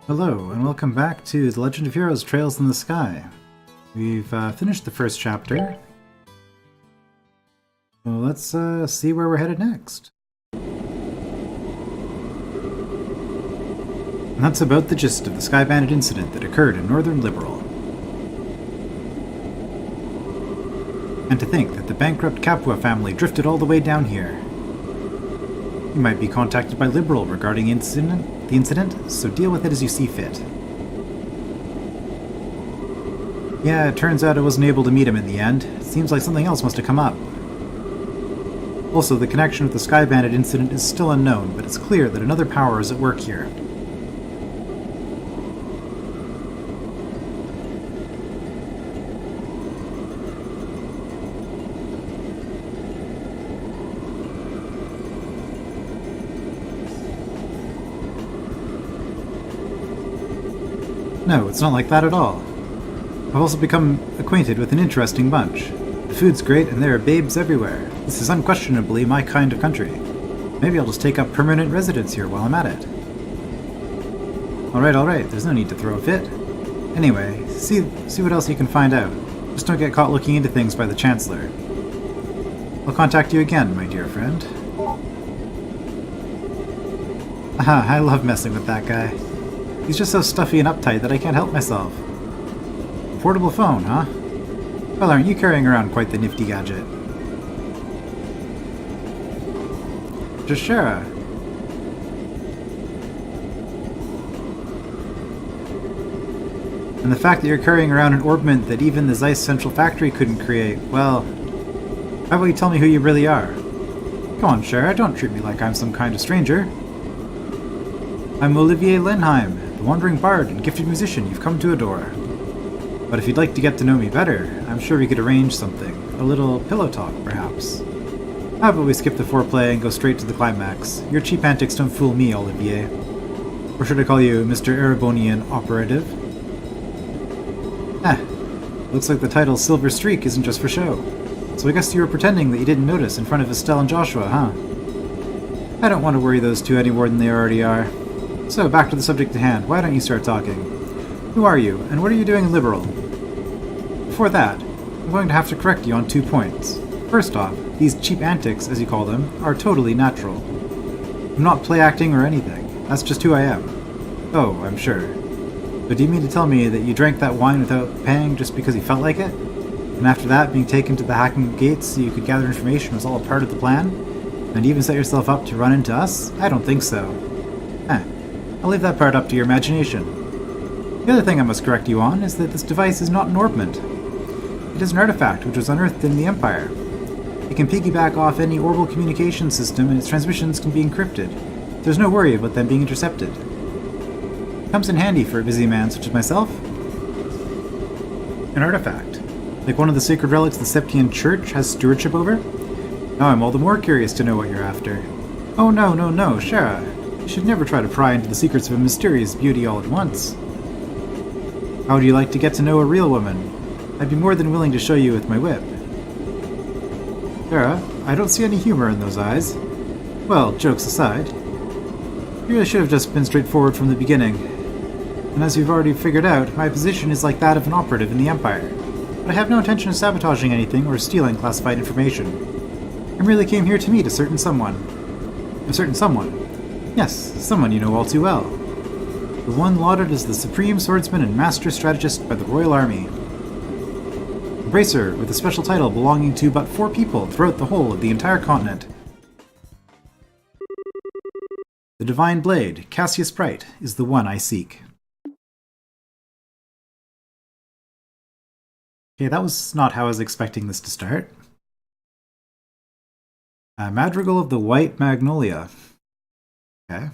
Hello, and welcome back to The Legend of Heroes Trails in the Sky. We've finished the first chapter. Well, let's see where we're headed next. And that's about the gist of the Sky Bandit incident that occurred in Northern Liberal. And to think that the bankrupt Capua family drifted all the way down here. You might be contacted by Liberal regarding the incident, so deal with it as you see fit. Yeah, it turns out I wasn't able to meet him in the end. It seems like something else must have come up. Also, the connection with the Sky Bandit incident is still unknown, but it's clear that another power is at work here. No, it's not like that at all. I've also become acquainted with an interesting bunch. The food's great and there are babes everywhere. This is unquestionably my kind of country. Maybe I'll just take up permanent residence here while I'm at it. Alright, there's no need to throw a fit. Anyway, see what else you can find out. Just don't get caught looking into things by the Chancellor. I'll contact you again, my dear friend. Aha, I love messing with that guy. He's just so stuffy and uptight that I can't help myself. Portable phone, huh? Well, aren't you carrying around quite the nifty gadget? Jashara. And the fact that you're carrying around an orbment that even the Zeiss Central Factory couldn't create, well, how about you tell me who you really are? Come on, Shara, don't treat me like I'm some kind of stranger. I'm Olivier Lenheim, the wandering bard and gifted musician you've come to adore. But if you'd like to get to know me better, I'm sure we could arrange something. A little pillow talk, perhaps. How about we skip the foreplay and go straight to the climax? Your cheap antics don't fool me, Olivier. Or should I call you Mr. Erebonian Operative? Looks like the title Silver Streak isn't just for show. So I guess you were pretending that you didn't notice in front of Estelle and Joshua, huh? I don't want to worry those two any more than they already are. So, back to the subject at hand. Why don't you start talking? Who are you, and what are you doing in Liberal? Before that, I'm going to have to correct you on 2 points. First off, these cheap antics, as you call them, are totally natural. I'm not play-acting or anything. That's just who I am. Oh, I'm sure. But do you mean to tell me that you drank that wine without paying just because you felt like it? And after that, being taken to the hacking gates so you could gather information was all a part of the plan? And even set yourself up to run into us? I don't think so. I'll leave that part up to your imagination. The other thing I must correct you on is that this device is not an orbment. It is an artifact which was unearthed in the Empire. It can piggyback off any orbital communication system and its transmissions can be encrypted. There's no worry about them being intercepted. It comes in handy for a busy man such as myself. An artifact, like one of the sacred relics the Septian Church has stewardship over? Now I'm all the more curious to know what you're after. Oh no, Shara. You should never try to pry into the secrets of a mysterious beauty all at once. How would you like to get to know a real woman? I'd be more than willing to show you with my whip. Sarah, I don't see any humor in those eyes. Well, jokes aside, you really should have just been straightforward from the beginning. And as you've already figured out, my position is like that of an operative in the Empire. But I have no intention of sabotaging anything or stealing classified information. I merely came here to meet a certain someone. A certain someone. Yes, someone you know all too well. The one lauded as the supreme swordsman and master strategist by the Royal Army. A bracer with a special title belonging to but 4 people throughout the whole of the entire continent. The Divine Blade, Cassius Bright, is the one I seek. Okay, that was not how I was expecting this to start. Madrigal of the White Magnolia. Okay. A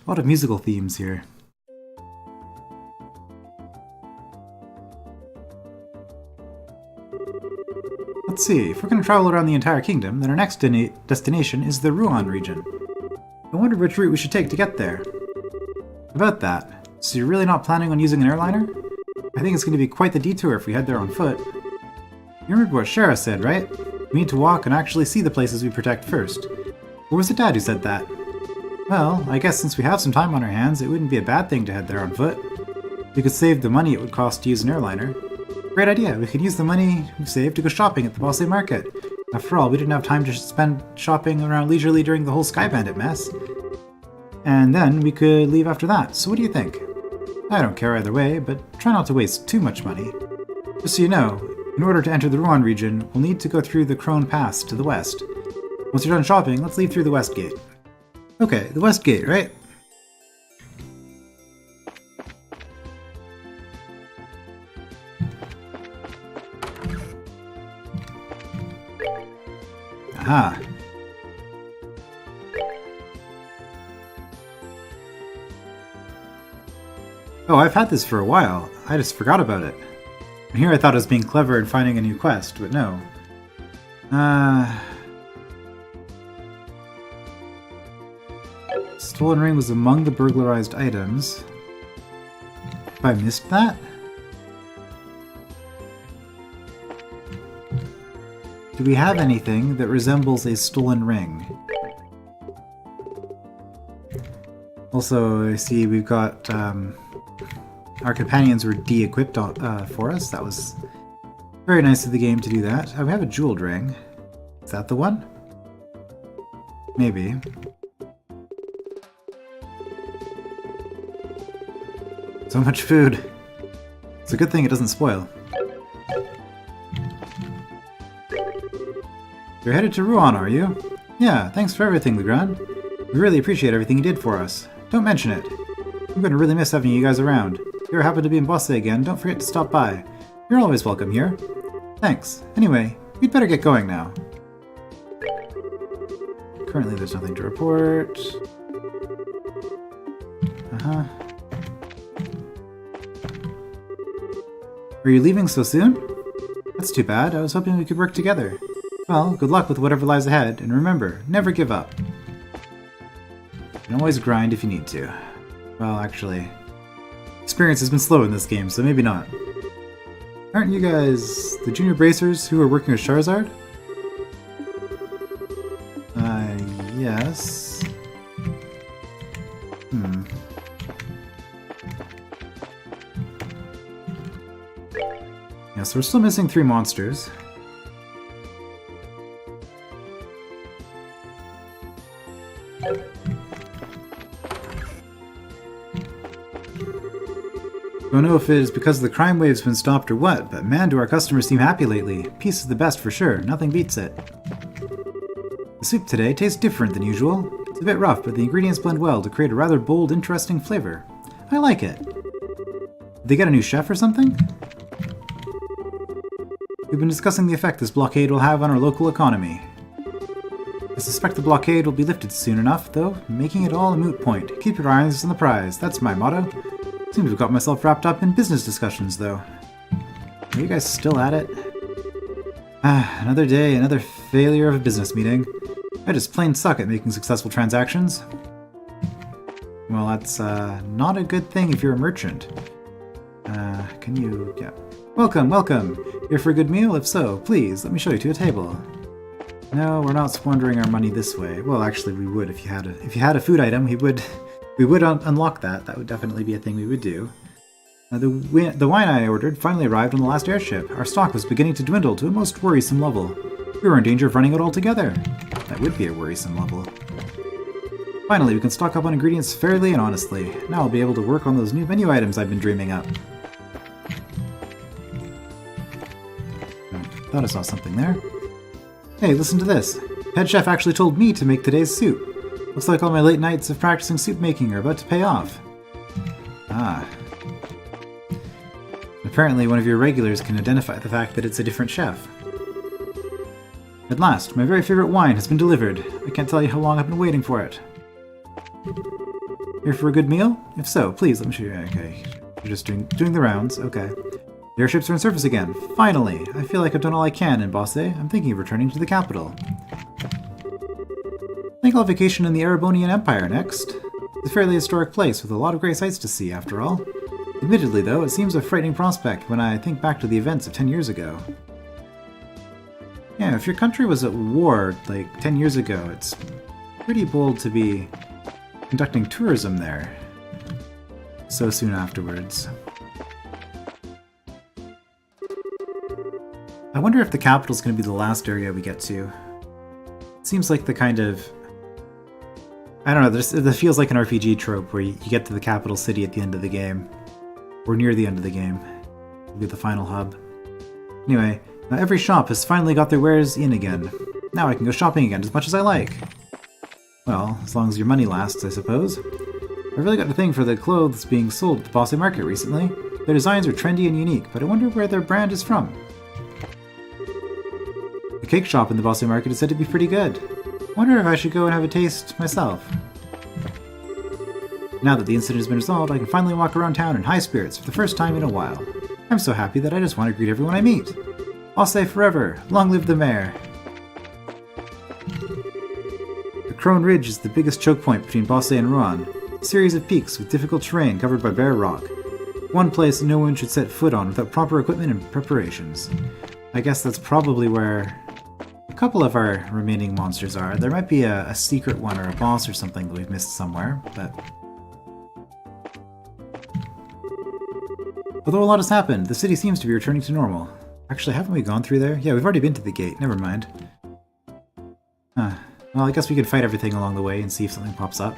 lot of musical themes here. Let's see, if we're going to travel around the entire kingdom, then our next destination is the Rouen region. I wonder which route we should take to get there. About that, so you're really not planning on using an airliner? I think it's going to be quite the detour if we head there on foot. You remember what Shara said, right? We need to walk and actually see the places we protect first. Or was it Dad who said that? Well, I guess since we have some time on our hands, it wouldn't be a bad thing to head there on foot. We could save the money it would cost to use an airliner. Great idea, we could use the money we saved to go shopping at the Bosse Market. After all, we didn't have time to spend shopping around leisurely during the whole Sky Bandit mess. And then we could leave after that, so what do you think? I don't care either way, but try not to waste too much money. Just so you know, in order to enter the Rouen region, we'll need to go through the Krone Pass to the west. Once you're done shopping, let's leave through the west gate. Okay, the west gate, right? Aha. Oh, I've had this for a while. I just forgot about it. And here I thought I was being clever and finding a new quest, but no. Stolen ring was among the burglarized items. Have I missed that? Do we have anything that resembles a stolen ring? Also, I see we've got, our companions were de-equipped for us. That was very nice of the game to do that. Oh, we have a jeweled ring. Is that the one? Maybe. So much food. It's a good thing it doesn't spoil. You're headed to Rouen, are you? Yeah, thanks for everything, Legrand. We really appreciate everything you did for us. Don't mention it. I'm going to really miss having you guys around. If you ever happen to be in Bosse again, don't forget to stop by. You're always welcome here. Thanks. Anyway, we'd better get going now. Currently there's nothing to report. Uh-huh. Are you leaving so soon? That's too bad. I was hoping we could work together. Well, good luck with whatever lies ahead, and remember, never give up. You can always grind if you need to. Well, actually, experience has been slow in this game, so maybe not. Aren't you guys the junior bracers who are working with Charizard? Yes. Yeah, so we're still missing 3 monsters. Don't know if it is because the crime wave's been stopped or what, but man do our customers seem happy lately. Peace is the best for sure, nothing beats it. The soup today tastes different than usual. It's a bit rough, but the ingredients blend well to create a rather bold, interesting flavor. I like it. Did they get a new chef or something? We've been discussing the effect this blockade will have on our local economy. I suspect the blockade will be lifted soon enough, though, making it all a moot point. Keep your eyes on the prize, that's my motto. Seem to have got myself wrapped up in business discussions, though. Are you guys still at it? Another day, another failure of a business meeting. I just plain suck at making successful transactions. Well, that's not a good thing if you're a merchant. Can you... yeah. Welcome, welcome! Here for a good meal? If so, please, let me show you to a table. No, we're not squandering our money this way. Well, actually, we would if you had a food item. We would unlock that. That would definitely be a thing we would do. The wine I ordered finally arrived on the last airship. Our stock was beginning to dwindle to a most worrisome level. We were in danger of running out altogether. That would be a worrisome level. Finally, we can stock up on ingredients fairly and honestly. Now I'll be able to work on those new menu items I've been dreaming up. Thought I saw something there. Hey, listen to this. Head chef actually told me to make today's soup. Looks like all my late nights of practicing soup making are about to pay off. Ah. Apparently one of your regulars can identify the fact that it's a different chef. At last, my very favorite wine has been delivered. I can't tell you how long I've been waiting for it. Here for a good meal? If so, please let me show you. Okay, you're just doing the rounds. Okay. The airships are in service again. Finally! I feel like I've done all I can in Bosse. I'm thinking of returning to the capital. I think I'll vacation in the Erebonian Empire next. It's a fairly historic place with a lot of great sights to see, after all. Admittedly, though, it seems a frightening prospect when I think back to the events of 10 years ago. Yeah, if your country was at war, like, 10 years ago, it's pretty bold to be conducting tourism there. So soon afterwards. I wonder if the capital's going to be the last area we get to. It seems like the kind of... I don't know, this feels like an RPG trope where you get to the capital city at the end of the game. Or near the end of the game. It'll be the final hub. Anyway, now every shop has finally got their wares in again. Now I can go shopping again as much as I like. Well, as long as your money lasts, I suppose. I really got a thing for the clothes being sold at the Bosse Market recently. Their designs are trendy and unique, but I wonder where their brand is from. The cake shop in the Bosse Market is said to be pretty good. I wonder if I should go and have a taste myself. Now that the incident has been resolved, I can finally walk around town in high spirits for the first time in a while. I'm so happy that I just want to greet everyone I meet. Bosse forever! Long live the mayor! The Crone Ridge is the biggest choke point between Bosse and Rouen, a series of peaks with difficult terrain covered by bare rock. One place no one should set foot on without proper equipment and preparations. I guess that's probably where a couple of our remaining monsters are. There might be a secret one or a boss or something that we've missed somewhere, but... Although a lot has happened, the city seems to be returning to normal. Actually, haven't we gone through there? Yeah, we've already been to the gate. Never mind. Huh. Well, I guess we could fight everything along the way and see if something pops up.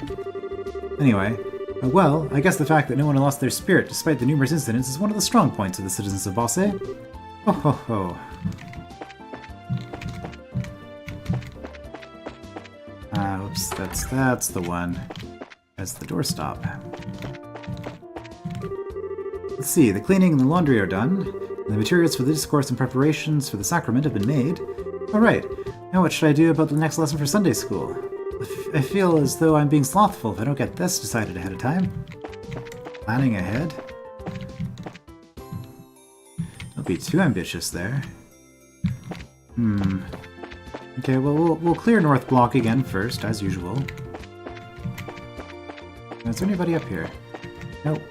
Anyway, well, I guess the fact that no one lost their spirit despite the numerous incidents is one of the strong points of the citizens of Bosse. Ho ho ho. Oops, that's the one. That's the doorstop. Let's see, the cleaning and the laundry are done. And the materials for the discourse and preparations for the sacrament have been made. Alright, now what should I do about the next lesson for Sunday school? I feel as though I'm being slothful if I don't get this decided ahead of time. Planning ahead? Don't be too ambitious there. Okay, well, we'll clear North Block again first, as usual. Is there anybody up here? Nope.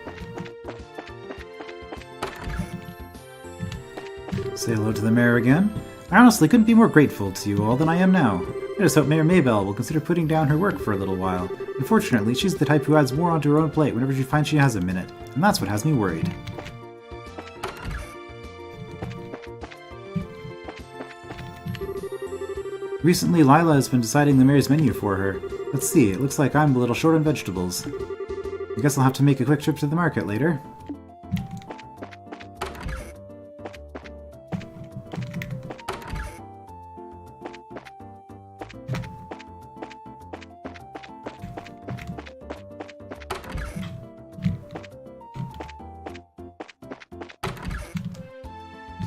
Say hello to the mayor again. I honestly couldn't be more grateful to you all than I am now. I just hope Mayor Maybell will consider putting down her work for a little while. Unfortunately, she's the type who adds more onto her own plate whenever she finds she has a minute, and that's what has me worried. Recently, Lila has been deciding the mayor's menu for her. Let's see, it looks like I'm a little short on vegetables. I guess I'll have to make a quick trip to the market later.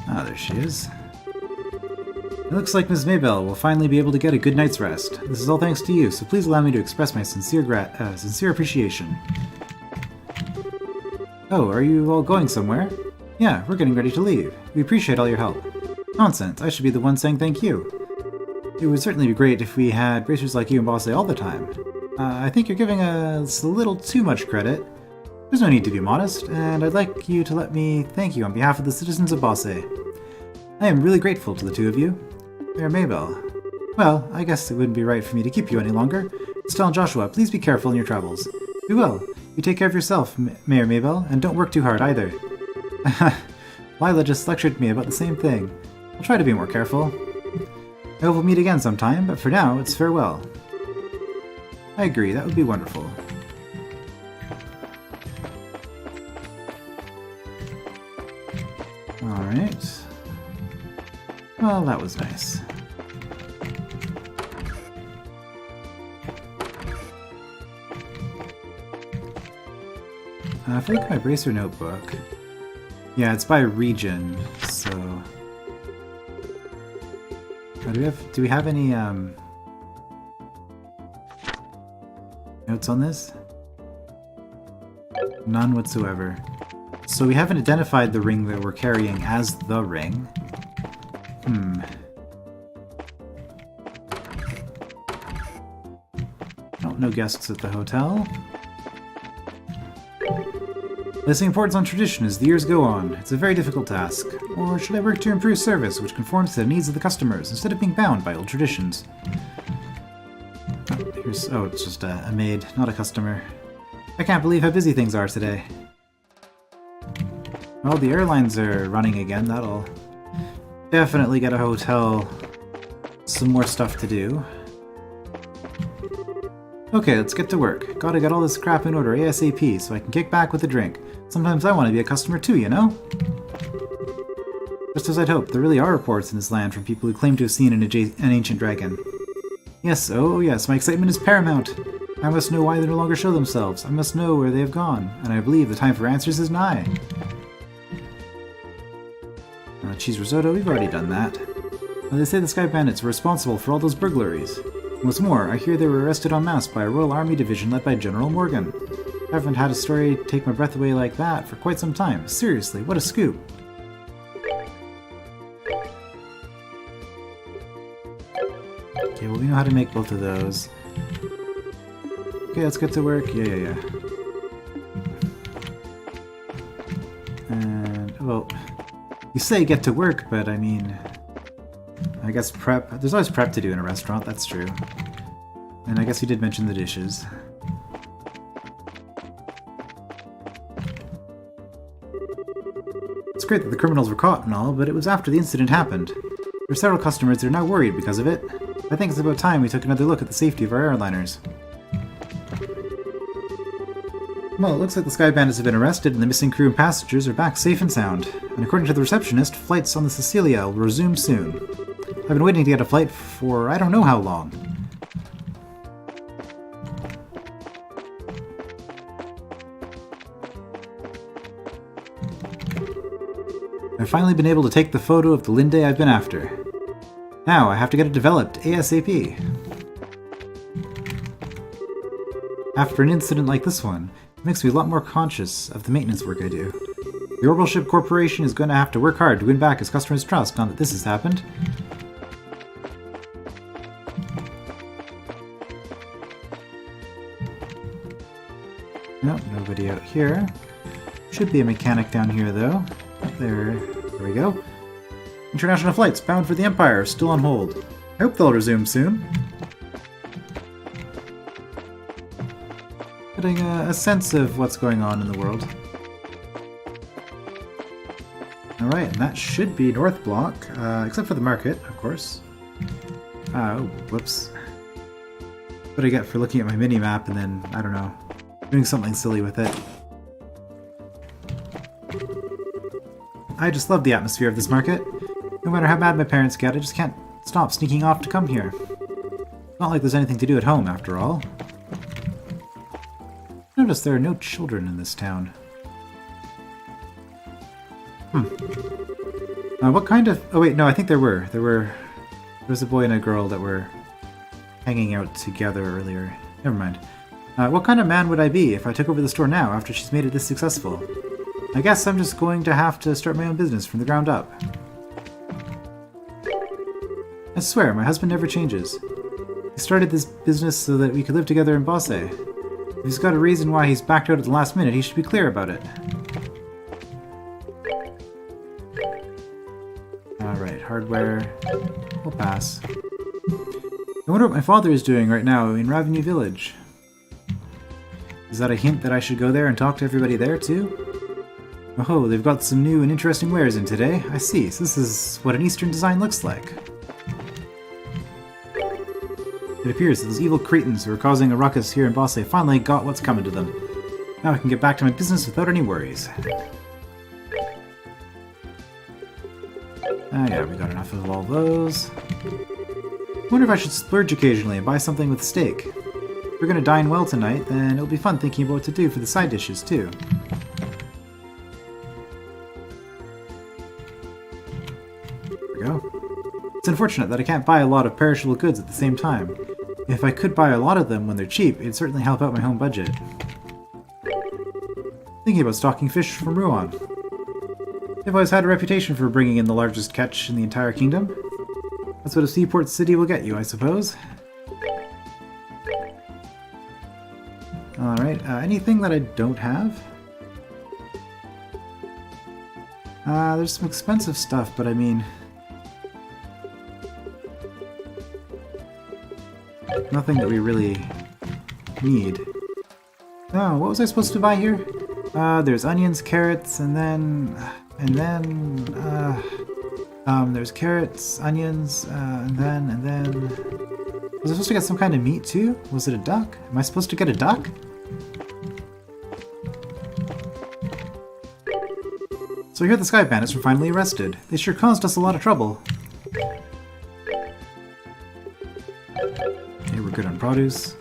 Ah, there she is. It looks like Ms. Maybell will finally be able to get a good night's rest. This is all thanks to you, so please allow me to express my sincere appreciation. Oh, are you all going somewhere? Yeah, we're getting ready to leave. We appreciate all your help. Nonsense, I should be the one saying thank you. It would certainly be great if we had racers like you in Bosse all the time. I think you're giving us a little too much credit. There's no need to be modest, and I'd like you to let me thank you on behalf of the citizens of Bosse. I am really grateful to the two of you. Mayor Maybell. Well, I guess it wouldn't be right for me to keep you any longer. Estelle and Joshua, please be careful in your travels. We will. You take care of yourself, Mayor Maybell, and don't work too hard either. Lila just lectured me about the same thing. I'll try to be more careful. I hope we'll meet again sometime, but for now, it's farewell. I agree, that would be wonderful. Alright. Well, that was nice. If I look at my Bracer notebook... Yeah, it's by region, so... do we have any, notes on this? None whatsoever. So we haven't identified the ring that we're carrying as the ring. Oh, no guests at the hotel. Placing importance on tradition as the years go on. It's a very difficult task. Or should I work to improve service which conforms to the needs of the customers instead of being bound by old traditions? Oh, Here's... oh, it's just a maid, not a customer. I can't believe how busy things are today. Well, the airlines are running again. That'll definitely get a hotel some more stuff to do. Okay, let's get to work. Gotta get all this crap in order ASAP so I can kick back with a drink. Sometimes I want to be a customer too, you know? Just as I'd hoped, there really are reports in this land from people who claim to have seen an ancient dragon. Yes, oh yes, my excitement is paramount. I must know why they no longer show themselves. I must know where they have gone, and I believe the time for answers is nigh. Cheese risotto, we've already done that. Well, they say the Sky Bandits were responsible for all those burglaries. What's more, I hear they were arrested en masse by a Royal Army division led by General Morgan. I haven't had a story take my breath away like that for quite some time. Seriously, what a scoop. Okay, well we know how to make both of those. Okay, let's get to work. Yeah. And, well, you say get to work, but I mean, I guess prep. There's always prep to do in a restaurant, that's true. And I guess you did mention the dishes. It's great that the criminals were caught and all, but it was after the incident happened. There are several customers that are now worried because of it. I think it's about time we took another look at the safety of our airliners. Well, it looks like the Sky Bandits have been arrested and the missing crew and passengers are back safe and sound. And according to the receptionist, flights on the Cecilia will resume soon. I've been waiting to get a flight for I don't know how long. I've finally been able to take the photo of the Linde I've been after. Now I have to get it developed ASAP. After an incident like this one, it makes me a lot more conscious of the maintenance work I do. The Orbital Ship Corporation is going to have to work hard to win back its customers' trust now that this has happened. Nope, nobody out here. Should be a mechanic down here though. There we go. International flights bound for the Empire are still on hold. I hope they'll resume soon. Getting a sense of what's going on in the world. Alright, and that should be North Block, except for the market, of course. Oh, whoops. What do I get for looking at my mini-map and then, I don't know, doing something silly with it? I just love the atmosphere of this market. No matter how mad my parents get, I just can't stop sneaking off to come here. Not like there's anything to do at home, after all. Notice there are no children in this town. What kind of... oh wait, no, I think there were. There was a boy and a girl that were hanging out together earlier. Never mind. What kind of man would I be if I took over the store now after she's made it this successful? I guess I'm just going to have to start my own business from the ground up. I swear, my husband never changes. He started this business so that we could live together in Bosse. If he's got a reason why he's backed out at the last minute, he should be clear about it. Alright, hardware. We'll pass. I wonder what my father is doing right now in Ravenu Village. Is that a hint that I should go there and talk to everybody there too? Oh, they've got some new and interesting wares in today. I see, so this is what an Eastern design looks like. It appears that those evil Cretans who are causing a ruckus here in Bosse finally got what's coming to them. Now I can get back to my business without any worries. Ah yeah, we got enough of all those. I wonder if I should splurge occasionally and buy something with steak. If we're gonna dine well tonight, then it'll be fun thinking about what to do for the side dishes too. It's unfortunate that I can't buy a lot of perishable goods at the same time. If I could buy a lot of them when they're cheap, it'd certainly help out my home budget. Thinking about stocking fish from Rouen. They've always had a reputation for bringing in the largest catch in the entire kingdom. That's what a seaport city will get you, I suppose. Alright, anything that I don't have? There's some expensive stuff, but I mean... Nothing that we really need. Oh, what was I supposed to buy here? There's onions, carrots, and then there's carrots, onions, and then... Was I supposed to get some kind of meat too? Was it a duck? Am I supposed to get a duck? So here the Sky Bandits were finally arrested. They sure caused us a lot of trouble. Okay, we're good on produce.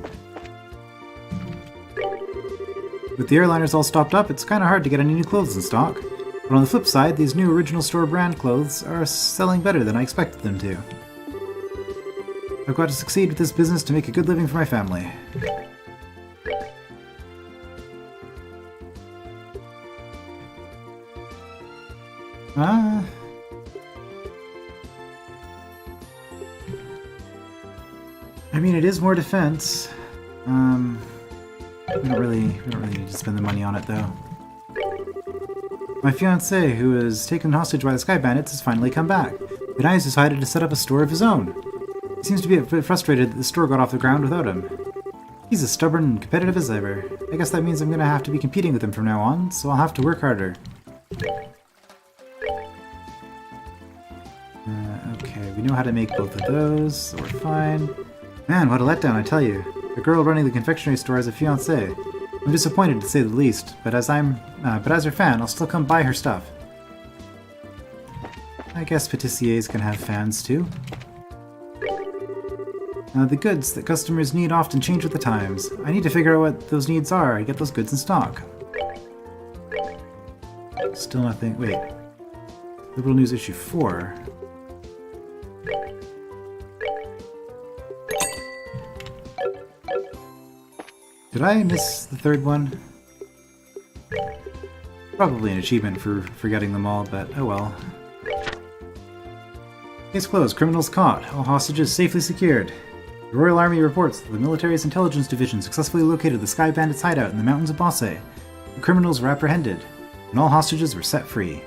With the airliners all stopped up, it's kinda hard to get any new clothes in stock. But on the flip side, these new original store brand clothes are selling better than I expected them to. I've got to succeed with this business to make a good living for my family. I mean, it is more defense. We don't really need to spend the money on it, though. My fiancé, who was taken hostage by the Sky Bandits, has finally come back. But he's decided to set up a store of his own. He seems to be a bit frustrated that the store got off the ground without him. He's as stubborn and competitive as ever. I guess that means I'm gonna have to be competing with him from now on, so I'll have to work harder. Okay, we know how to make both of those, so we're fine. Man, what a letdown, I tell you. The girl running the confectionery store has a fiancé. I'm disappointed, to say the least, but as her fan, I'll still come buy her stuff. I guess patissiers can have fans too. The goods that customers need often change with the times. I need to figure out what those needs are and get those goods in stock. Still nothing. Wait. Liberal News issue 4. Did I miss the third one? Probably an achievement for forgetting them all, but oh well. Case closed. Criminals caught. All hostages safely secured. The Royal Army reports that the military's intelligence division successfully located the Sky Bandits' hideout in the mountains of Bosse. The criminals were apprehended, and all hostages were set free.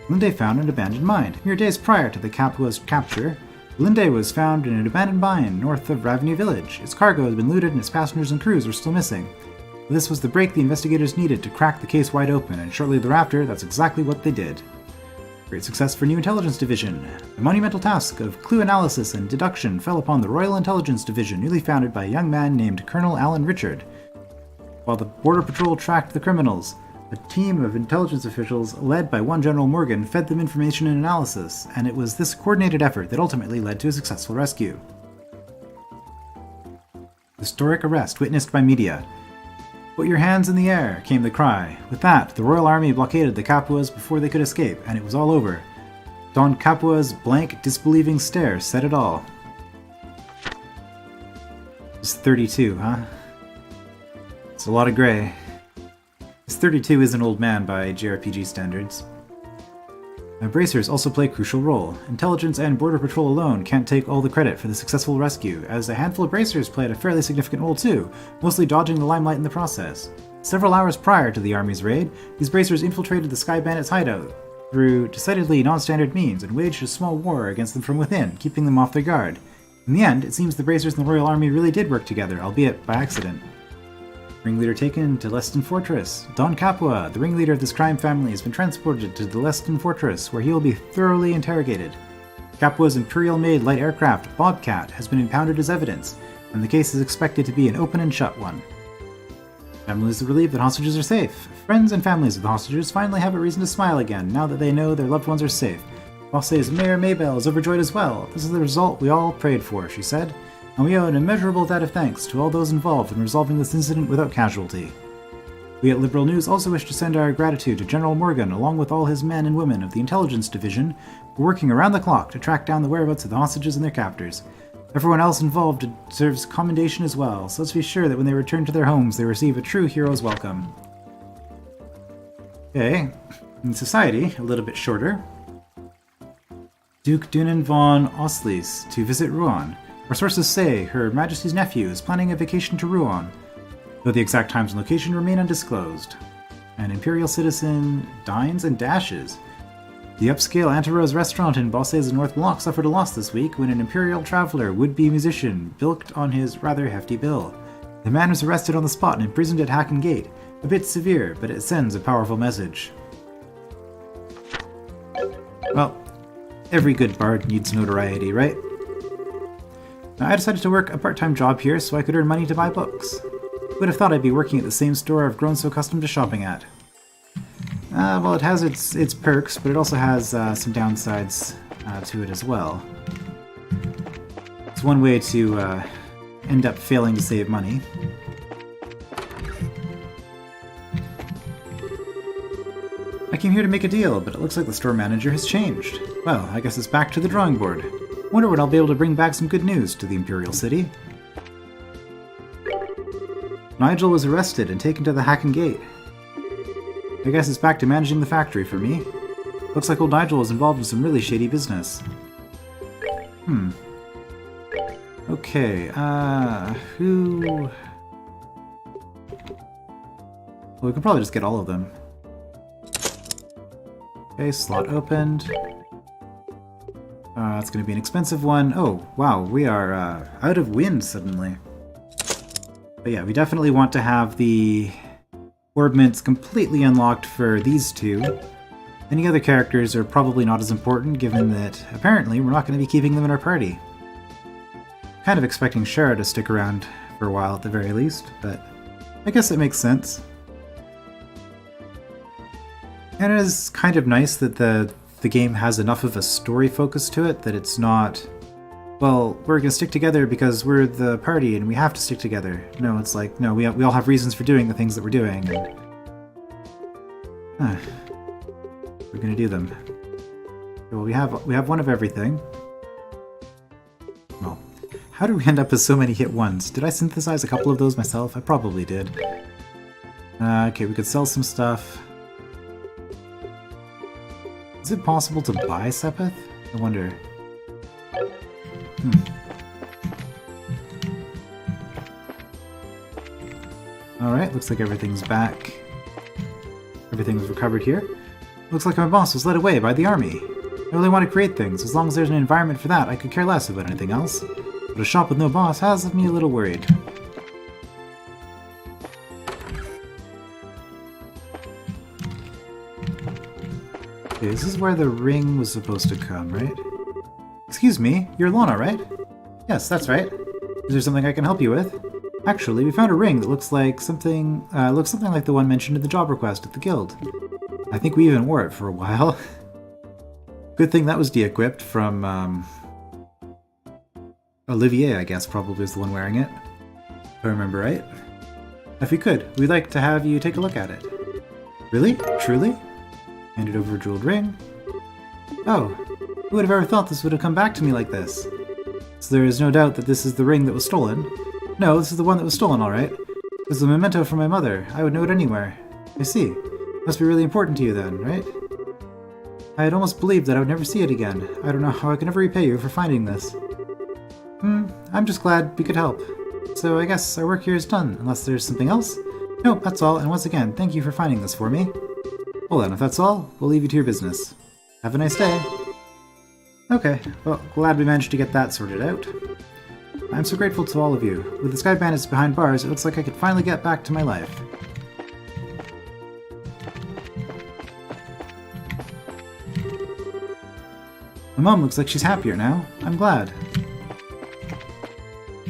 Linde found an abandoned mine. Mere days prior to the Capua's capture, Linde was found in an abandoned mine north of Raveny village. Its cargo had been looted and its passengers and crews were still missing. This was the break the investigators needed to crack the case wide open, and shortly thereafter, that's exactly what they did. Great success for New Intelligence Division. The monumental task of clue analysis and deduction fell upon the Royal Intelligence Division, newly founded by a young man named Colonel Alan Richard. While the Border Patrol tracked the criminals, a team of intelligence officials, led by one General Morgan, fed them information and analysis, and it was this coordinated effort that ultimately led to a successful rescue. Historic arrest witnessed by media. "Put your hands in the air," came the cry. With that, the Royal Army blockaded the Capuas before they could escape, and it was all over. Don Capua's blank, disbelieving stare said it all. It's 32, huh? It's a lot of gray. This 32 is an old man by JRPG standards. Bracers also play a crucial role. Intelligence and Border Patrol alone can't take all the credit for the successful rescue, as a handful of bracers played a fairly significant role too, mostly dodging the limelight in the process. Several hours prior to the Army's raid, these bracers infiltrated the Sky Bandits' hideout through decidedly non-standard means and waged a small war against them from within, keeping them off their guard. In the end, it seems the bracers and the Royal Army really did work together, albeit by accident. Ringleader taken to Leston Fortress. Don Capua, the ringleader of this crime family, has been transported to the Leston Fortress, where he will be thoroughly interrogated. Capua's Imperial-made light aircraft, Bobcat, has been impounded as evidence, and the case is expected to be an open and shut one. Families are relieved that hostages are safe. Friends and families of the hostages finally have a reason to smile again, now that they know their loved ones are safe. Bosse's Mayor Maybelle is overjoyed as well. "This is the result we all prayed for," she said. "And we owe an immeasurable debt of thanks to all those involved in resolving this incident without casualty. We at Liberal News also wish to send our gratitude to General Morgan, along with all his men and women of the Intelligence Division, for working around the clock to track down the whereabouts of the hostages and their captors. Everyone else involved deserves commendation as well, so let's be sure that when they return to their homes, they receive a true hero's welcome." Okay, in society, a little bit shorter. Duke Dunan von Oslis to visit Rouen. Our sources say Her Majesty's nephew is planning a vacation to Rouen, though the exact times and location remain undisclosed. An Imperial citizen dines and dashes. The upscale Antarose restaurant in Bosses North Block suffered a loss this week when an Imperial traveler, would-be musician, bilked on his rather hefty bill. The man was arrested on the spot and imprisoned at Hacken Gate. A bit severe, but it sends a powerful message. Well, every good bard needs notoriety, right? Now, I decided to work a part-time job here so I could earn money to buy books. Who would have thought I'd be working at the same store I've grown so accustomed to shopping at? Well, it has its perks, but it also has some downsides to it as well. It's one way to end up failing to save money. I came here to make a deal, but it looks like the store manager has changed. Well, I guess it's back to the drawing board. Wonder when I'll be able to bring back some good news to the Imperial City. Nigel was arrested and taken to the Hacken Gate. I guess it's back to managing the factory for me. Looks like old Nigel was involved in some really shady business. Okay, who... Well, we can probably just get all of them. Okay, slot opened. It's going to be an expensive one. Oh, wow, we are out of wind suddenly. But yeah, we definitely want to have the orb mints completely unlocked for these two. Any other characters are probably not as important, given that apparently we're not going to be keeping them in our party. Kind of expecting Shara to stick around for a while at the very least, but I guess it makes sense. And it is kind of nice that the game has enough of a story focus to it that it's not, well, we're going to stick together because we're the party and we have to stick together. No, it's like, no, we all have reasons for doing the things that we're doing, and we're going to do them. Well, we have one of everything. Well, how did we end up with so many hit ones? Did I synthesize a couple of those myself? I probably did. Okay, we could sell some stuff. Is it possible to buy Sepith? I wonder. Alright, looks like everything's back. Everything's recovered here. Looks like my boss was led away by the army. I really want to create things. As long as there's an environment for that, I could care less about anything else. But a shop with no boss has me a little worried. Okay, this is where the ring was supposed to come, right? Excuse me, you're Lana, right? Yes, that's right. Is there something I can help you with? Actually, we found a ring that looks something like the one mentioned in the job request at the guild. I think we even wore it for a while. Good thing that was de-equipped from, Olivier, I guess, probably is the one wearing it. If I remember right. If we could, we'd like to have you take a look at it. Really? Truly? Handed over a jeweled ring. Oh, who would have ever thought this would have come back to me like this? So there is no doubt that this is the ring that was stolen. No, this is the one that was stolen, alright. It was a memento from my mother. I would know it anywhere. I see. Must be really important to you then, right? I had almost believed that I would never see it again. I don't know how I can ever repay you for finding this. I'm just glad we could help. So I guess our work here is done, unless there's something else? Nope, that's all, and once again, thank you for finding this for me. Well then, if that's all, we'll leave you to your business. Have a nice day. Okay, well, glad we managed to get that sorted out. I'm so grateful to all of you. With the Sky Bandits behind bars, it looks like I could finally get back to my life. My mom looks like she's happier now. I'm glad.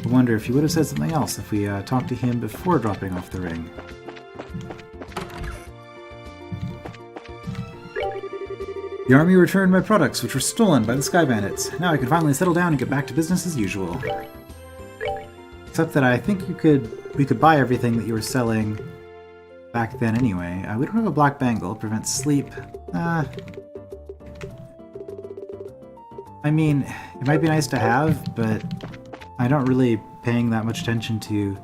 I wonder if he would have said something else if we talked to him before dropping off the ring. The army returned my products, which were stolen by the Sky Bandits. Now I can finally settle down and get back to business as usual. Except that I think we could buy everything that you were selling back then anyway. We don't have a black bangle. Prevents sleep. I mean, it might be nice to have, but I don't really paying that much attention to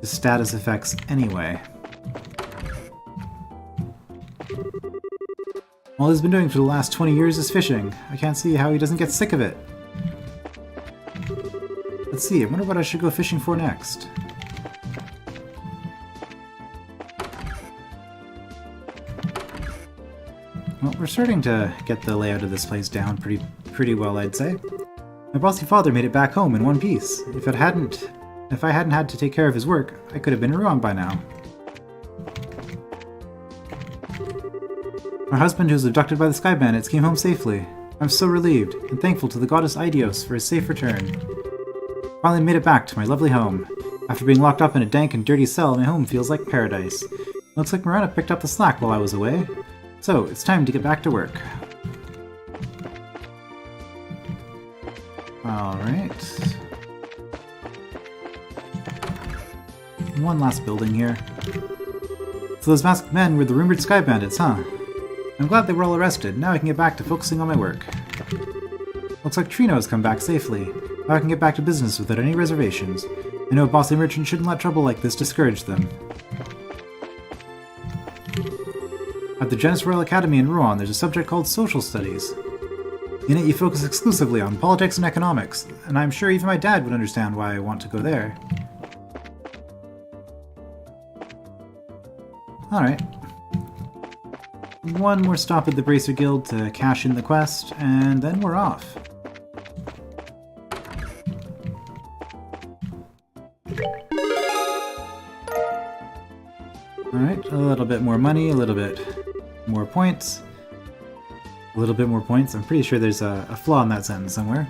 the status effects anyway. All he's been doing for the last 20 years is fishing. I can't see how he doesn't get sick of it. Let's see, I wonder what I should go fishing for next. Well, we're starting to get the layout of this place down pretty well, I'd say. My bossy father made it back home in one piece. If I hadn't had to take care of his work, I could have been in Rouen by now. My husband, who was abducted by the Sky Bandits, came home safely. I'm so relieved, and thankful to the goddess Eidios for his safe return. Finally made it back to my lovely home. After being locked up in a dank and dirty cell, my home feels like paradise. Looks like Miranda picked up the slack while I was away. So, it's time to get back to work. Alright. One last building here. So those masked men were the rumored Sky Bandits, huh? I'm glad they were all arrested. Now I can get back to focusing on my work. Looks like Trino has come back safely. Now I can get back to business without any reservations. I know a bossy merchant shouldn't let trouble like this discourage them. At the Genis Royal Academy in Rouen, there's a subject called Social Studies. In it, you focus exclusively on politics and economics, and I'm sure even my dad would understand why I want to go there. Alright. One more stop at the Bracer Guild to cash in the quest, and then we're off. Alright, a little bit more money, a little bit more points. A little bit more points. I'm pretty sure there's a flaw in that sentence somewhere.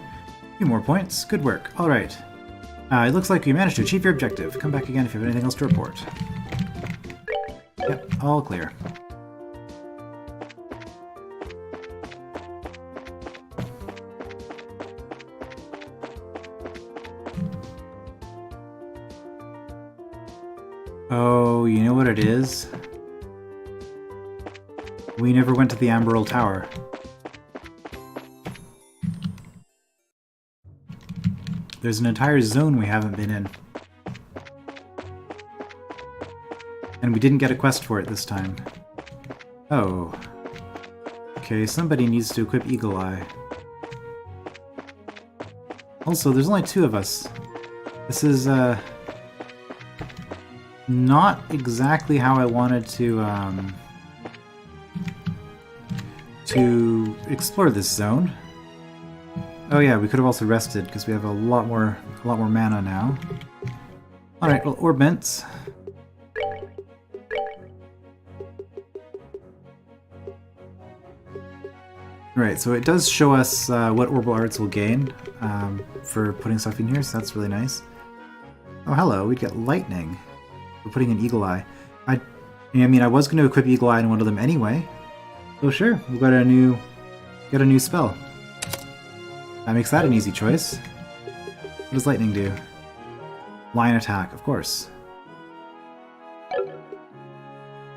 A few more points. Good work. Alright. It looks like you managed to achieve your objective. Come back again if you have anything else to report. Yep, all clear. Oh, you know what it is? We never went to the Amberl Tower. There's an entire zone we haven't been in. And we didn't get a quest for it this time. Oh. Okay, somebody needs to equip Eagle Eye. Also, there's only 2 of us. This is, not exactly how I wanted to explore this zone. Oh yeah, we could have also rested because we have a lot more mana now. All right, well, orb mints. Right, so it does show us what orbital arts we'll gain for putting stuff in here, so that's really nice. Oh, hello, we get lightning. We're putting an Eagle Eye. I mean, I was going to equip Eagle Eye in one of them anyway. Oh sure, we've got a new spell. That makes that an easy choice. What does lightning do? Line attack, of course.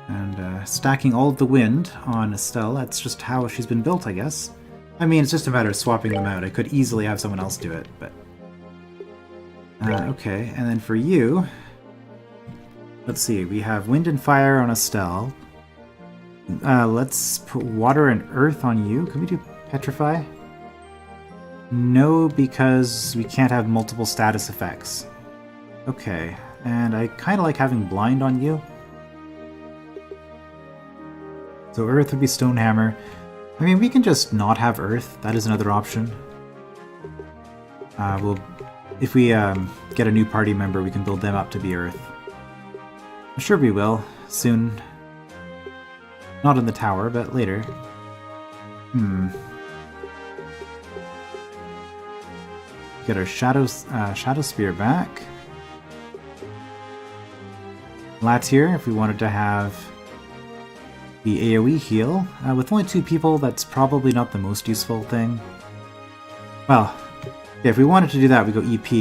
And stacking all of the wind on Estelle, that's just how she's been built, I guess. I mean, it's just a matter of swapping them out. I could easily have someone else do it, but... okay, and then for you... Let's see, we have wind and fire on Estelle. Let's put water and earth on you. Can we do petrify? No, because we can't have multiple status effects. Okay, and I kind of like having blind on you. So earth would be Stonehammer. I mean, we can just not have earth. That is another option. If we get a new party member, we can build them up to be earth. I'm sure we will, soon. Not in the tower, but later. Get our Shadow Spear back. Latier, if we wanted to have the AoE heal. With only 2 people, that's probably not the most useful thing. Well, yeah, if we wanted to do that, we go EP.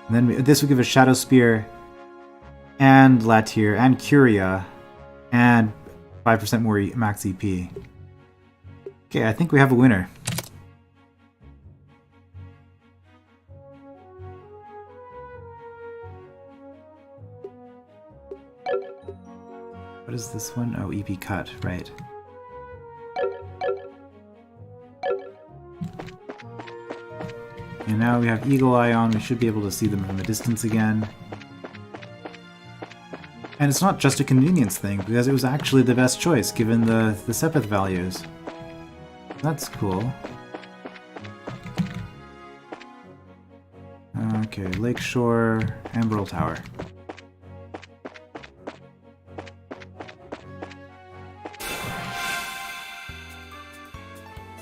And then this would give us Shadow Spear, and Latier, and Curia, and 5% more max EP. Okay, I think we have a winner. What is this one? Oh, EP cut, right. And now we have Eagle Eye on, we should be able to see them from a distance again. And it's not just a convenience thing, because it was actually the best choice given the Sepith values. That's cool. Okay, Lakeshore, Amberl Tower.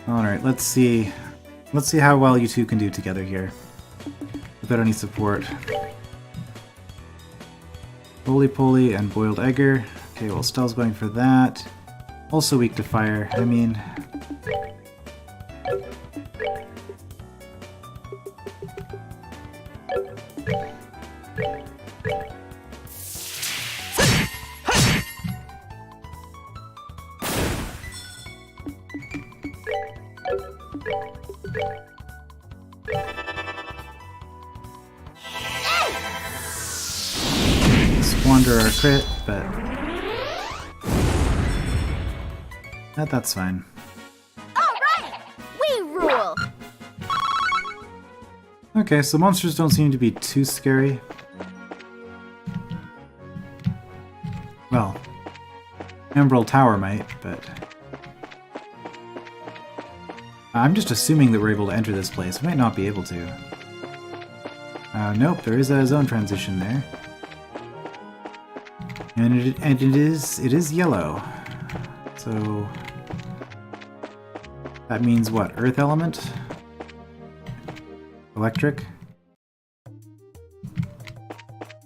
Alright, let's see. Let's see how well you two can do together here. Without any support. Roly-poly and boiled egger. Okay, well, Stell's going for that. Also weak to fire. I mean... squander our crit, but that's fine. Alright! We rule! Okay, so monsters don't seem to be too scary. Well, Amberl Tower might, but... I'm just assuming that we're able to enter this place. We might not be able to. Nope, there is a zone transition there. And it is yellow. So that means what? Earth element? Electric?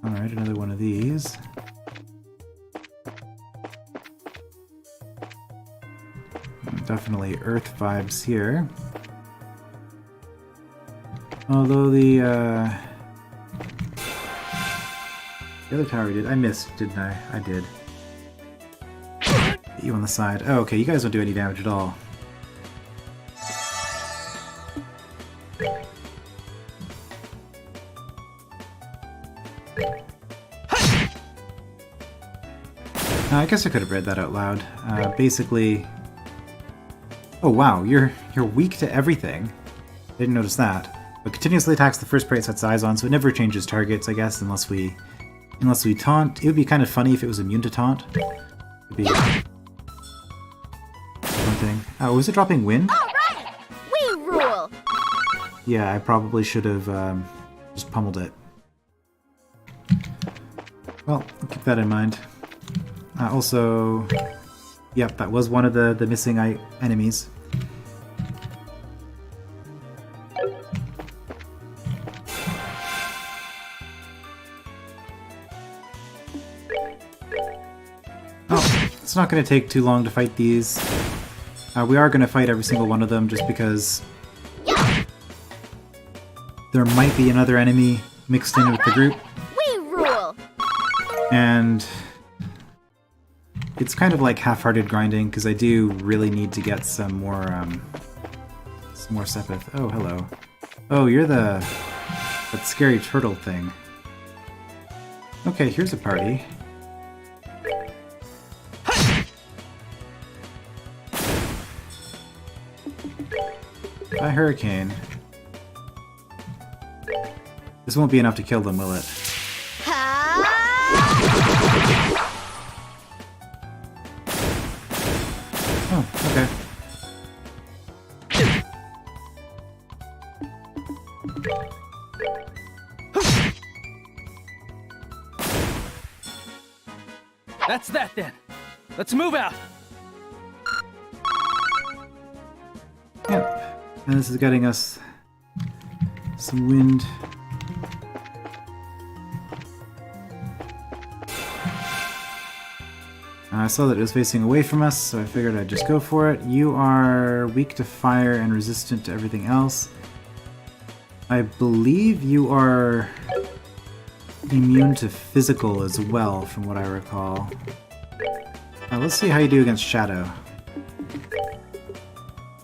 Alright, another one of these. Definitely earth vibes here. Although the other tower did. I missed, didn't I? I did. Hit you on the side. Oh, okay, you guys don't do any damage at all. I guess I could have read that out loud. Basically... Oh wow, you're weak to everything. Didn't notice that. But continuously attacks the first prey it sets eyes on, so it never changes targets, I guess, unless we taunt. It would be kind of funny if it was immune to taunt. It'd be one thing. Oh, was it dropping wind? Alright! We rule! Yeah, I probably should have just pummeled it. Well, I'll keep that in mind. Also, yep, that was one of the missing enemies. Oh, it's not going to take too long to fight these. We are going to fight every single one of them just because there might be another enemy mixed in with the group. We rule! And it's kind of like half-hearted grinding because I do really need to get some more Sepith. Oh, hello. Oh, you're that scary turtle thing. Okay, here's a party. By hurricane. This won't be enough to kill them, will it? Oh, okay. That's that then. Let's move out. Yep. And this is getting us some wind. I saw that it was facing away from us, so I figured I'd just go for it. You are weak to fire and resistant to everything else. I believe you are immune to physical as well, from what I recall. Now, let's see how you do against Shadow.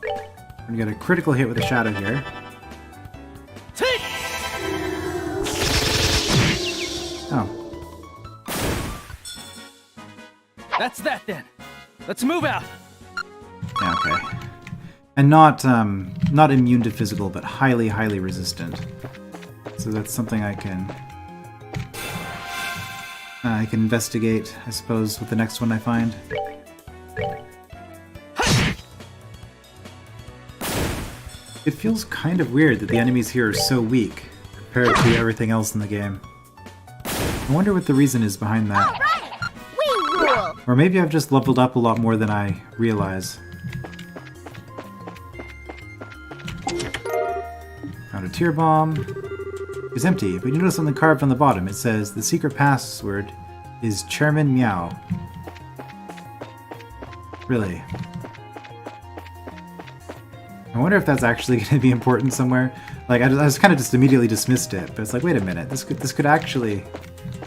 We're gonna get a critical hit with a Shadow here. Oh. That's that then. Let's move out. Yeah, okay. And not immune to physical, but highly, highly resistant. So that's something I can I can investigate, I suppose, with the next one I find. It feels kind of weird that the enemies here are so weak compared to everything else in the game. I wonder what the reason is behind that. All right. We rule. Or maybe I've just leveled up a lot more than I realize. Found a tear bomb. It's empty, but you notice something carved on the bottom. It says, the secret password is Chairman Meow. Really? I wonder if that's actually going to be important somewhere. Like, I just kind of just immediately dismissed it, but it's like, wait a minute, this could actually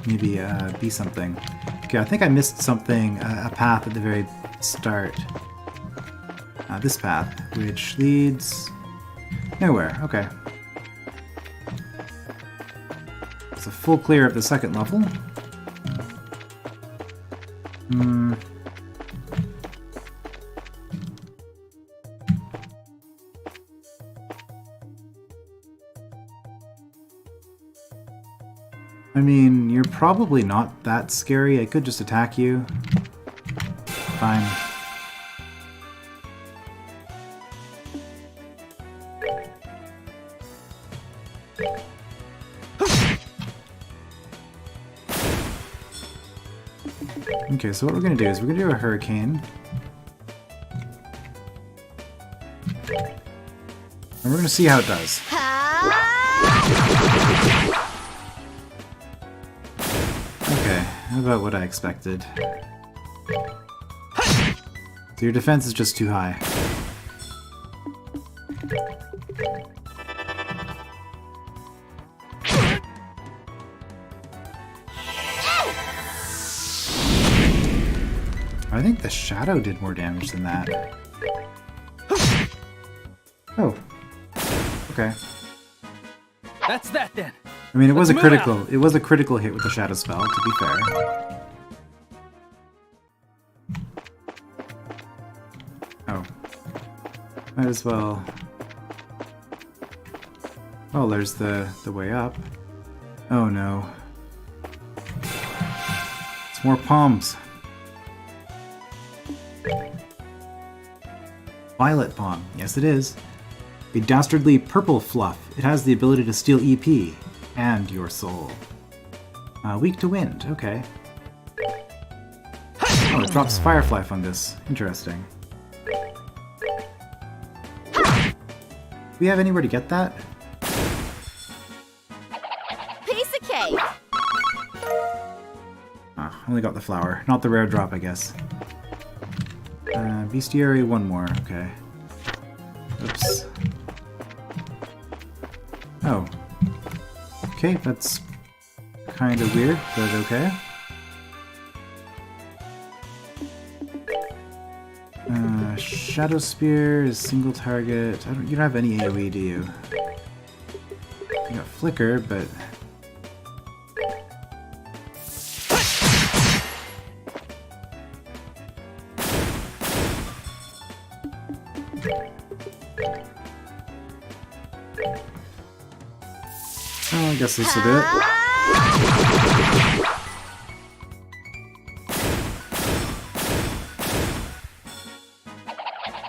maybe be something. Okay, I think I missed something, a path at the very start. This path, which leads nowhere. Okay. It's a full clear of the second level. I mean, you're probably not that scary. I could just attack you. Fine. Okay, so what we're gonna do is we're gonna do a hurricane. And we're gonna see how it does. Okay, about what I expected. So your defense is just too high. I think the shadow did more damage than that. Oh. Okay. That's that then. I mean, it was a Let's move critical. out. It was a critical hit with the shadow spell, to be fair. Oh. Might as well. Oh, there's the way up. Oh no. It's more palms. Violet Palm. Yes, it is. A dastardly purple fluff. It has the ability to steal EP and your soul. Weak to wind. Okay. Oh, it drops Firefly fungus. Interesting. Do we have anywhere to get that? Piece of cake. Ah, only got the flower. Not the rare drop, I guess. Bestiary, one more. Okay. Oops. Oh. Okay, that's kind of weird, but okay. Shadow Spear is single target. You don't have any AoE, do you? You got Flicker, but... Oh, I guess this will do it.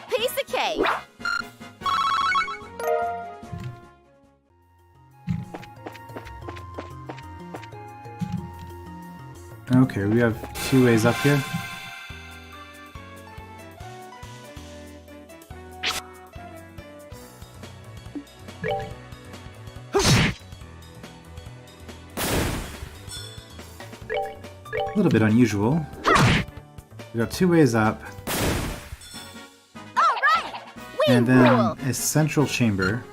Piece of cake. Okay, we have two ways up here. A little bit unusual. We got two ways up, All right. We and then rule. a central chamber.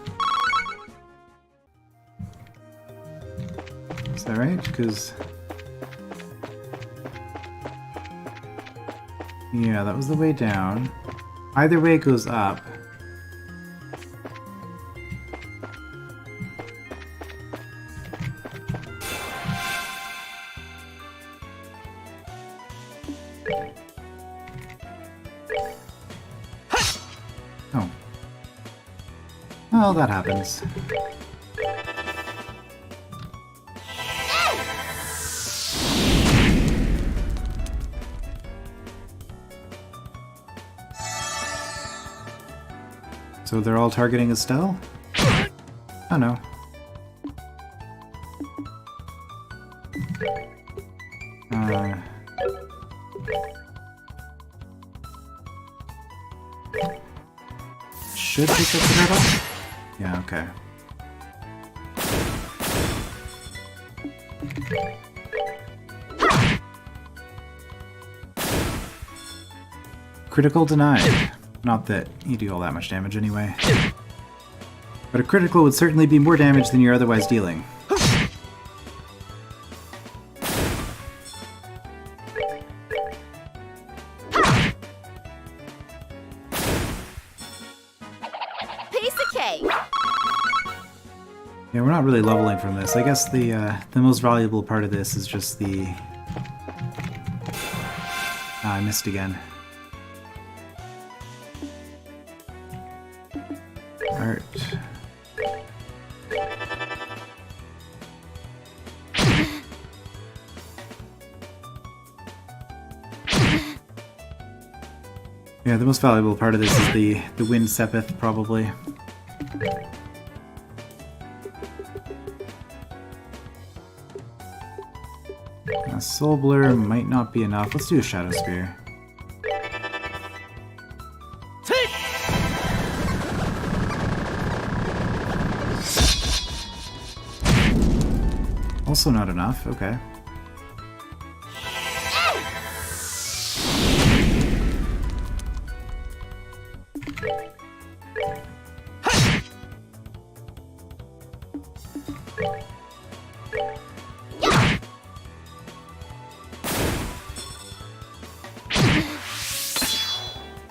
Is that right? Because... yeah, that was the way down. Either way it goes up. Oh. Well, that happens. So they're all targeting Estelle? Oh no. Should pick up the hurdle? Yeah, okay. Critical denied. Not that you do all that much damage anyway. But a critical would certainly be more damage than you're otherwise dealing. Piece of cake. Yeah, we're not really leveling from this. I guess the most valuable part of this is just the... I missed again. Art. Yeah, the most valuable part of this is the Wind Sepith, probably. A Soul Blur might not be enough. Let's do a Shadow Spear. Also not enough, okay.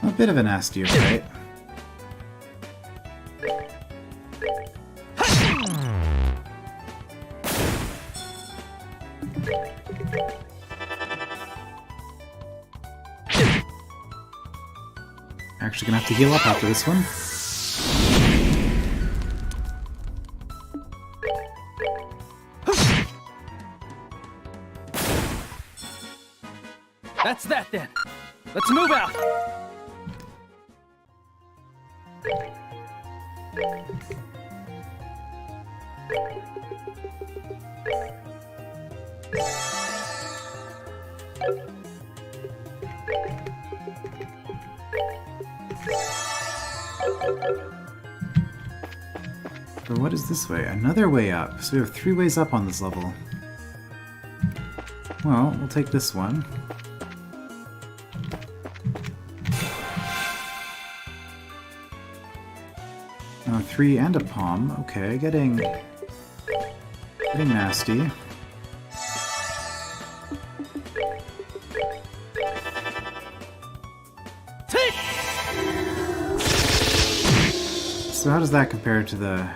A bit of a nastier fight. Actually gonna have to heal up after this one. That's that then. Let's move out. So what is this way? Another way up. So we have 3 ways up on this level. Well, we'll take this one. Oh, 3 and a palm. Okay, getting nasty. So how does that compare to the...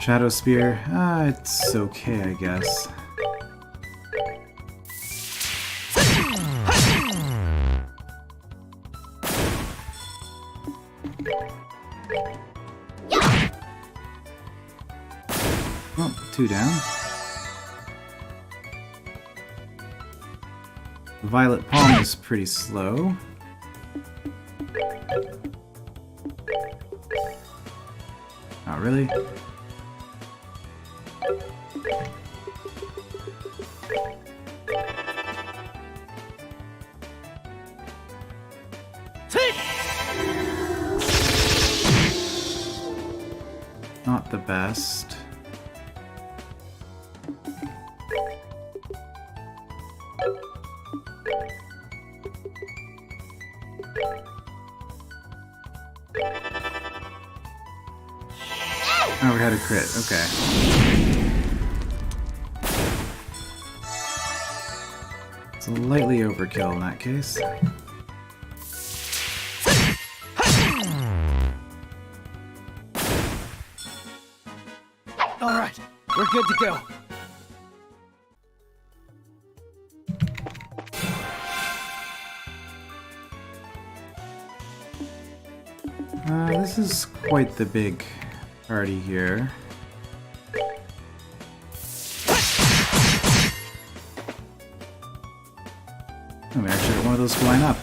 Shadow Spear? It's okay, I guess. Oh, 2 down. The Violet Palm is pretty slow. Not really. Not the best. Oh, we had a crit. Okay. It's lightly overkill in that case. All right, we're good to go. This is quite the big party here. those to line up.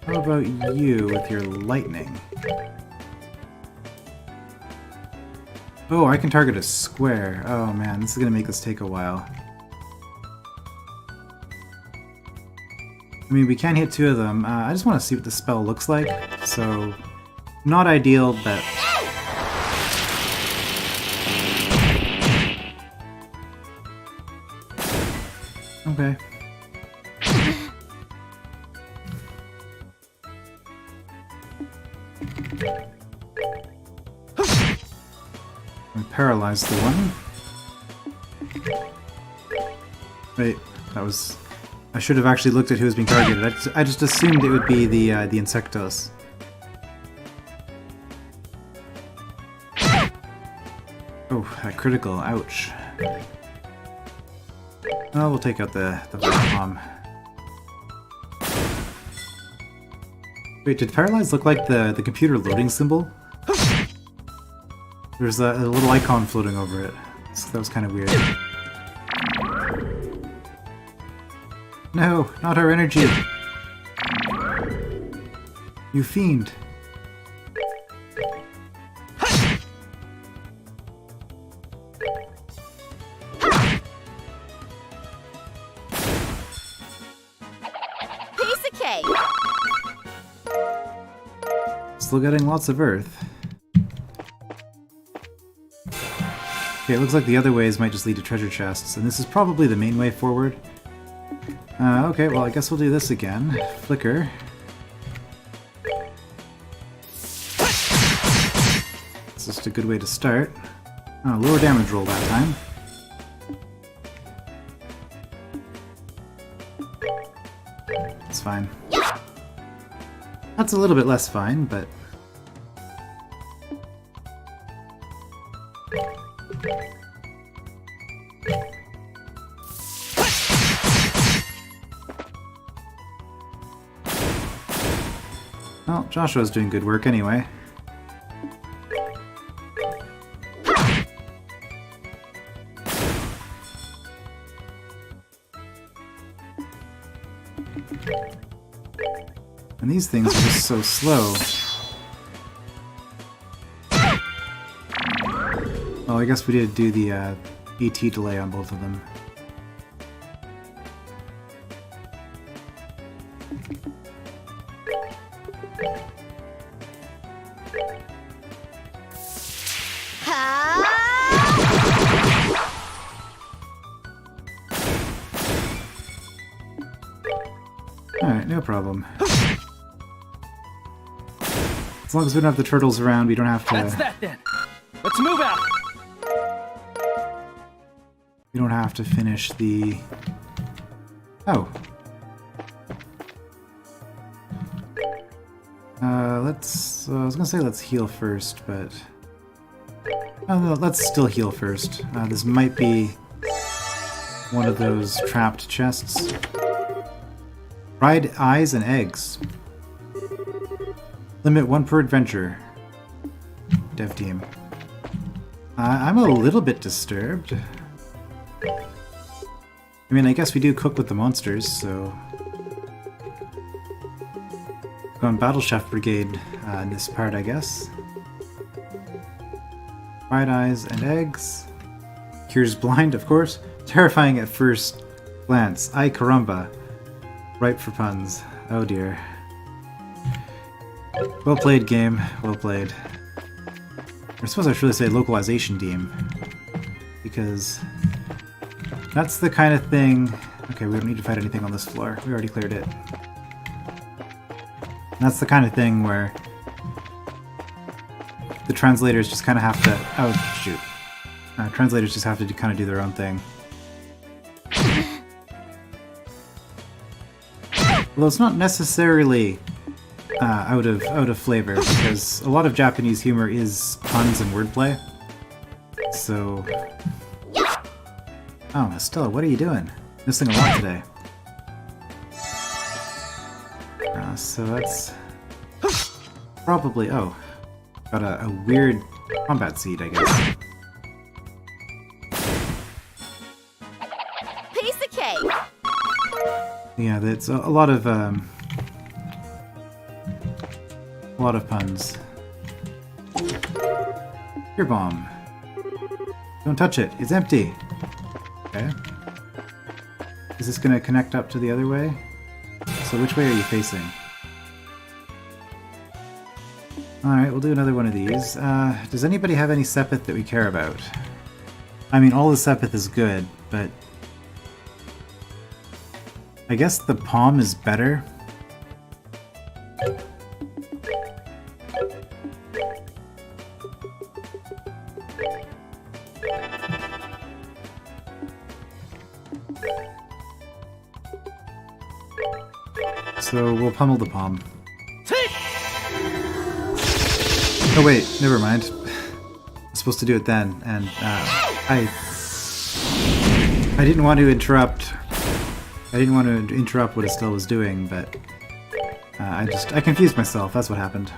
How about you with your lightning? Oh, I can target a square. Oh man, this is gonna make this take a while. I mean, we can hit two of them. I just want to see what the spell looks like, so not ideal, but... Okay. I paralyzed the one. Wait, that was... I should have actually looked at who was being targeted. I just assumed it would be the Insectos. Oh, that critical. Ouch. Oh, we'll take out the bomb. Wait, did Paralyze look like the computer loading symbol? There's a little icon floating over it. So that was kind of weird. No, not our energy! You fiend! Piece of cake. Still getting lots of earth. Okay, it looks like the other ways might just lead to treasure chests, and this is probably the main way forward. Okay, well, I guess we'll do this again. Flicker. It's just a good way to start. Oh, lower damage roll that time. It's fine. That's a little bit less fine, but... Well, Joshua's doing good work anyway. And these things are just so slow. Well, I guess we did do the AT delay on both of them. Alright, no problem. As long as we don't have the turtles around, we don't have to... That's that then. Let's move out. We don't have to finish the... Oh. Let's... I was gonna say let's heal first, but... Oh no, let's still heal first. This might be one of those trapped chests. Fried eyes and eggs. Limit 1 per adventure. Dev team. I'm a little bit disturbed. I mean, I guess we do cook with the monsters, so... Go on Battle Chef Brigade in this part, I guess. Fried eyes and eggs. Cures blind, of course. Terrifying at first glance. Ay caramba. Ripe for puns. Oh dear. Well played, game. Well played. I suppose I should really say localization team. Because that's the kind of thing... Okay, we don't need to fight anything on this floor. We already cleared it. And that's the kind of thing where the translators just kind of have to... Oh, shoot. Translators just have to kind of do their own thing. Although it's not necessarily out of flavor, because a lot of Japanese humor is puns and wordplay. So... Oh, Estella, what are you doing? Missing a lot today. So that's... Probably... Oh. Got a weird combat seed, I guess. Piece of cake. Yeah, that's a lot of puns. Your bomb. Don't touch it. It's empty. Okay. Is this going to connect up to the other way? So which way are you facing? Alright, we'll do another one of these. Does anybody have any Sepith that we care about? I mean, all the Sepith is good, but... I guess the palm is better. So we'll pummel the palm. Oh wait, never mind. I'm supposed to do it then, and I didn't want to interrupt. I didn't want to interrupt what Estelle was doing, but I confused myself. That's what happened.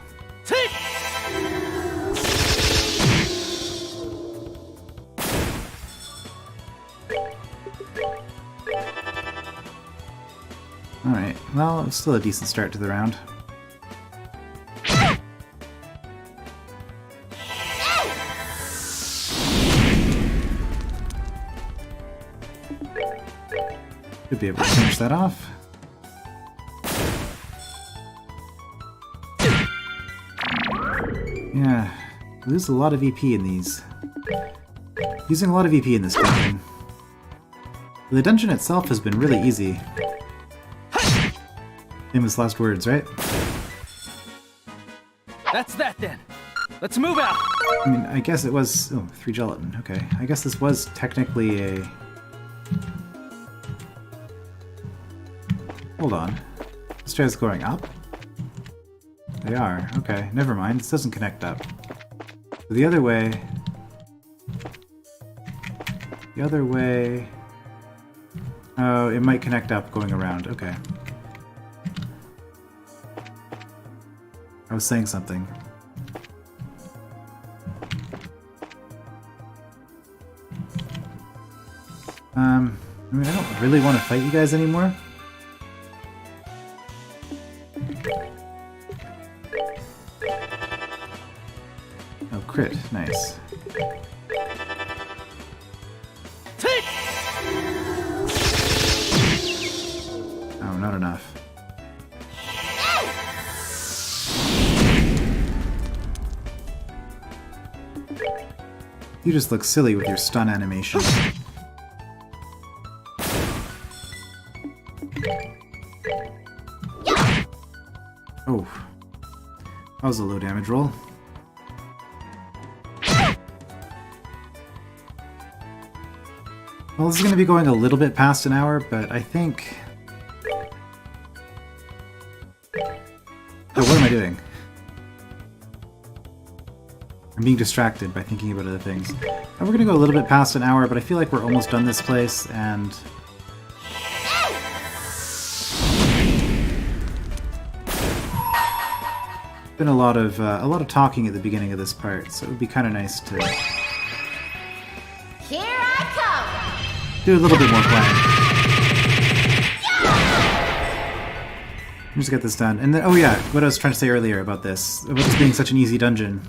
Alright, well, it's still a decent start to the round. Should be able to finish that off. Yeah, lose a lot of EP in these. Using a lot of EP in this dungeon. The dungeon itself has been really easy. Famous last words, right? That's that then. Let's move out. I mean, I guess it was... Oh, 3 gelatin. Okay. I guess this was technically a... Hold on. This stairs going up? They are. Okay. Never mind. This doesn't connect up. So the other way... The other way... Oh, it might connect up going around. Okay. I was saying something. I mean, I don't really want to fight you guys anymore. Oh, crit. Nice. Oh, not enough. You just look silly with your stun animation. Oh. That was a low damage roll. Well, this is going to be going a little bit past an hour, but I think... Oh, what am I doing? I'm being distracted by thinking about other things. And we're going to go a little bit past an hour, but I feel like we're almost done this place, and... Been a lot of talking at the beginning of this part, so it would be kind of nice to... Here I do a little bit more planning. Just get this done. And then, oh yeah, what I was trying to say earlier about this being such an easy dungeon.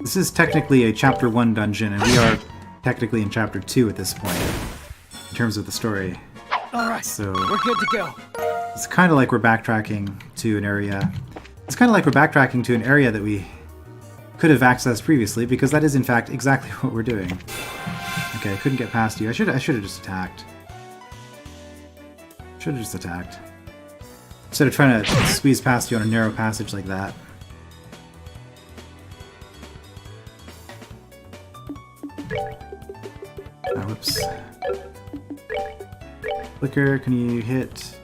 This is technically a Chapter 1 dungeon, and we are technically in Chapter 2 at this point, in terms of the story. Alright, so we're good to go. It's kind of like we're backtracking to an area. It's kind of like we're backtracking to an area that we could have accessed previously, because that is in fact exactly what we're doing. Okay, I couldn't get past you. I should have just attacked. Instead of trying to squeeze past you on a narrow passage like that. Oh, whoops. Flicker, can you hit?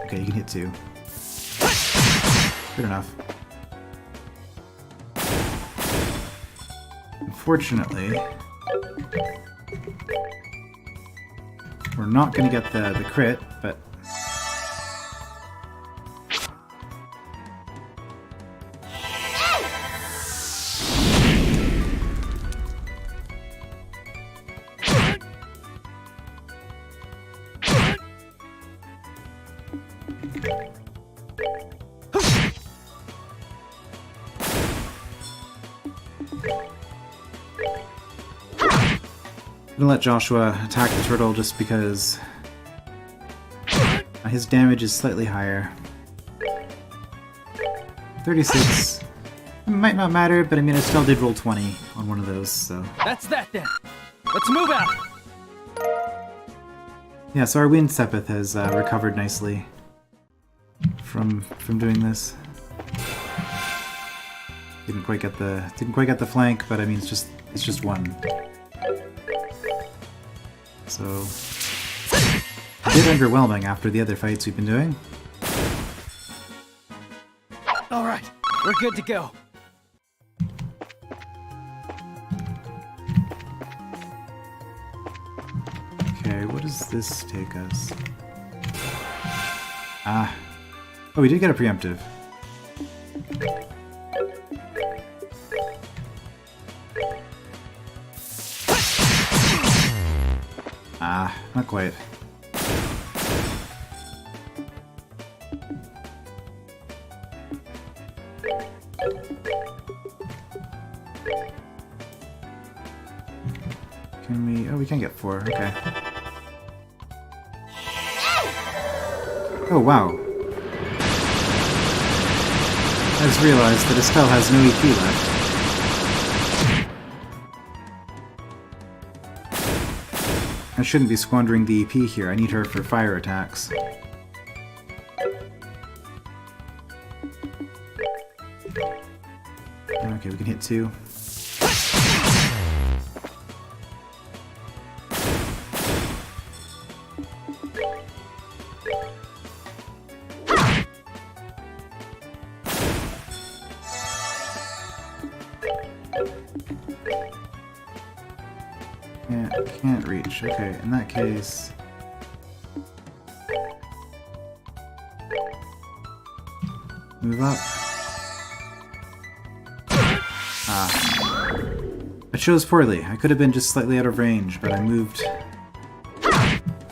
Okay, you can hit 2. Good enough. Unfortunately, we're not going to get the crit, but... I'm gonna let Joshua attack the turtle just because his damage is slightly higher. 36. It might not matter, but I mean, I still did roll 20 on one of those, so... That's that then. Let's move out. Yeah, so our wind Sepith has recovered nicely from doing this. Didn't quite get the flank, but I mean, it's just one. So, a bit underwhelming after the other fights we've been doing. All right, we're good to go. Okay, what does this take us? Ah. Oh, we did get a preemptive. Ah, not quite. Can we... Oh, we can get 4. Okay. Oh, wow. I just realized that Estelle has no EP left. I shouldn't be squandering the EP here. I need her for fire attacks. Okay, we can hit 2. Can't reach. Okay, in that case... Move up. Ah. I chose poorly. I could have been just slightly out of range, but I moved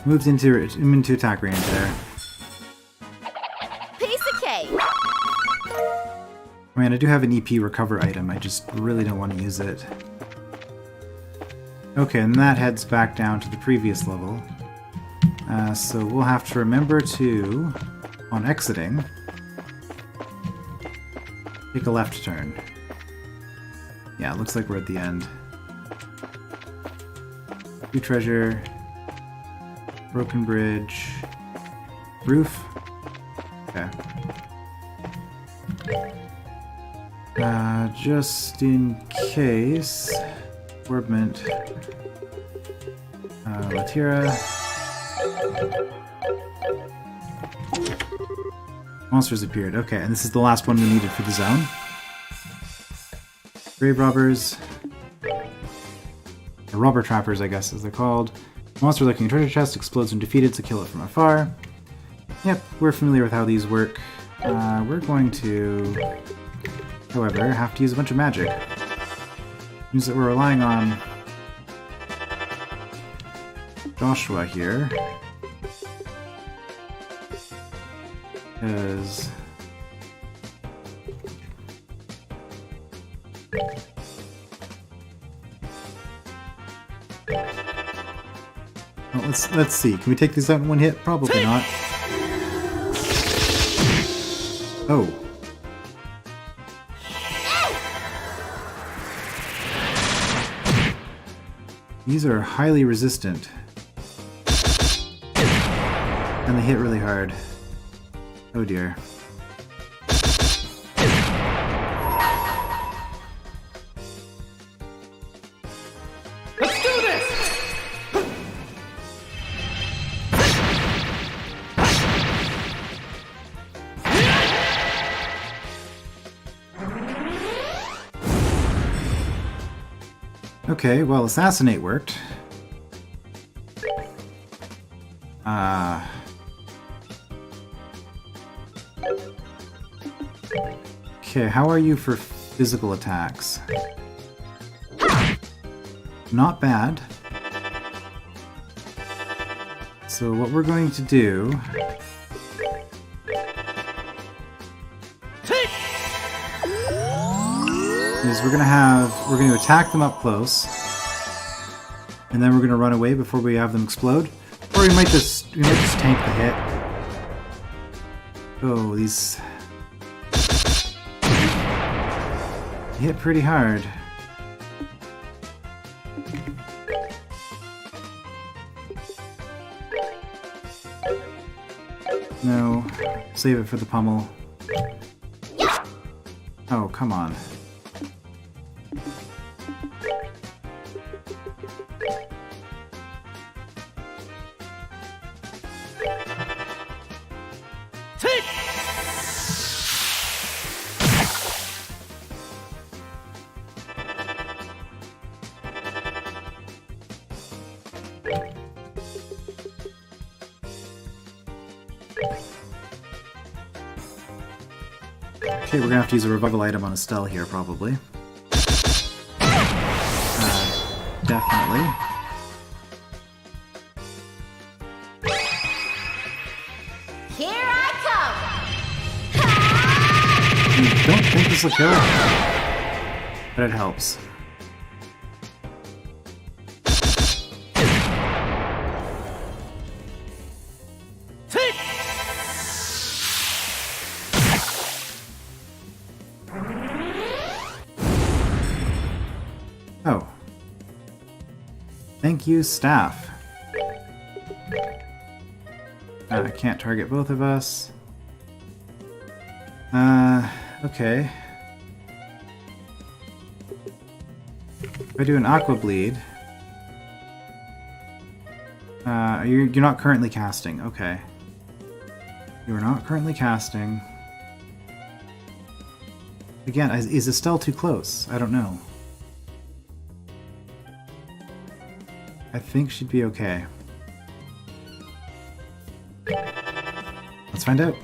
into attack range there. Piece of cake. I mean, I do have an EP recover item. I just really don't want to use it. Okay, and that heads back down to the previous level. So we'll have to remember to, on exiting, take a left turn. Yeah, it looks like we're at the end. New treasure, broken bridge, roof. Okay. Just in case, Orbment, Latira. Monsters appeared. Okay, and this is the last one we needed for the zone. Grave robbers. Or robber trappers, I guess, as they're called. Monster looking treasure chest explodes when defeated, so kill it from afar. Yep, we're familiar with how these work. We're going to, however, have to use a bunch of magic. Means that we're relying on Joshua here. Because... Well, let's see. Can we take these out in one hit? Probably not. Oh. These are highly resistant. And they hit really hard. Oh dear. Let's do this! Okay, well, Assassinate worked. Okay, how are you for physical attacks? Not bad. So what we're going to do is we're going to attack them up close, and then we're going to run away before we have them explode, or we might just tank the hit. Oh, these hit pretty hard. No, save it for the pummel. Oh, come on. Okay, we're gonna have to use a revival item on Estelle here, probably. Definitely. Here I I don't think this will kill it, but it helps. Oh. Thank you, staff. I can't target both of us. Okay. If I do an Aqua Bleed... you're not currently casting. Okay. You are not currently casting. Again, is Estelle too close? I don't know. I think she'd be okay. Let's find out.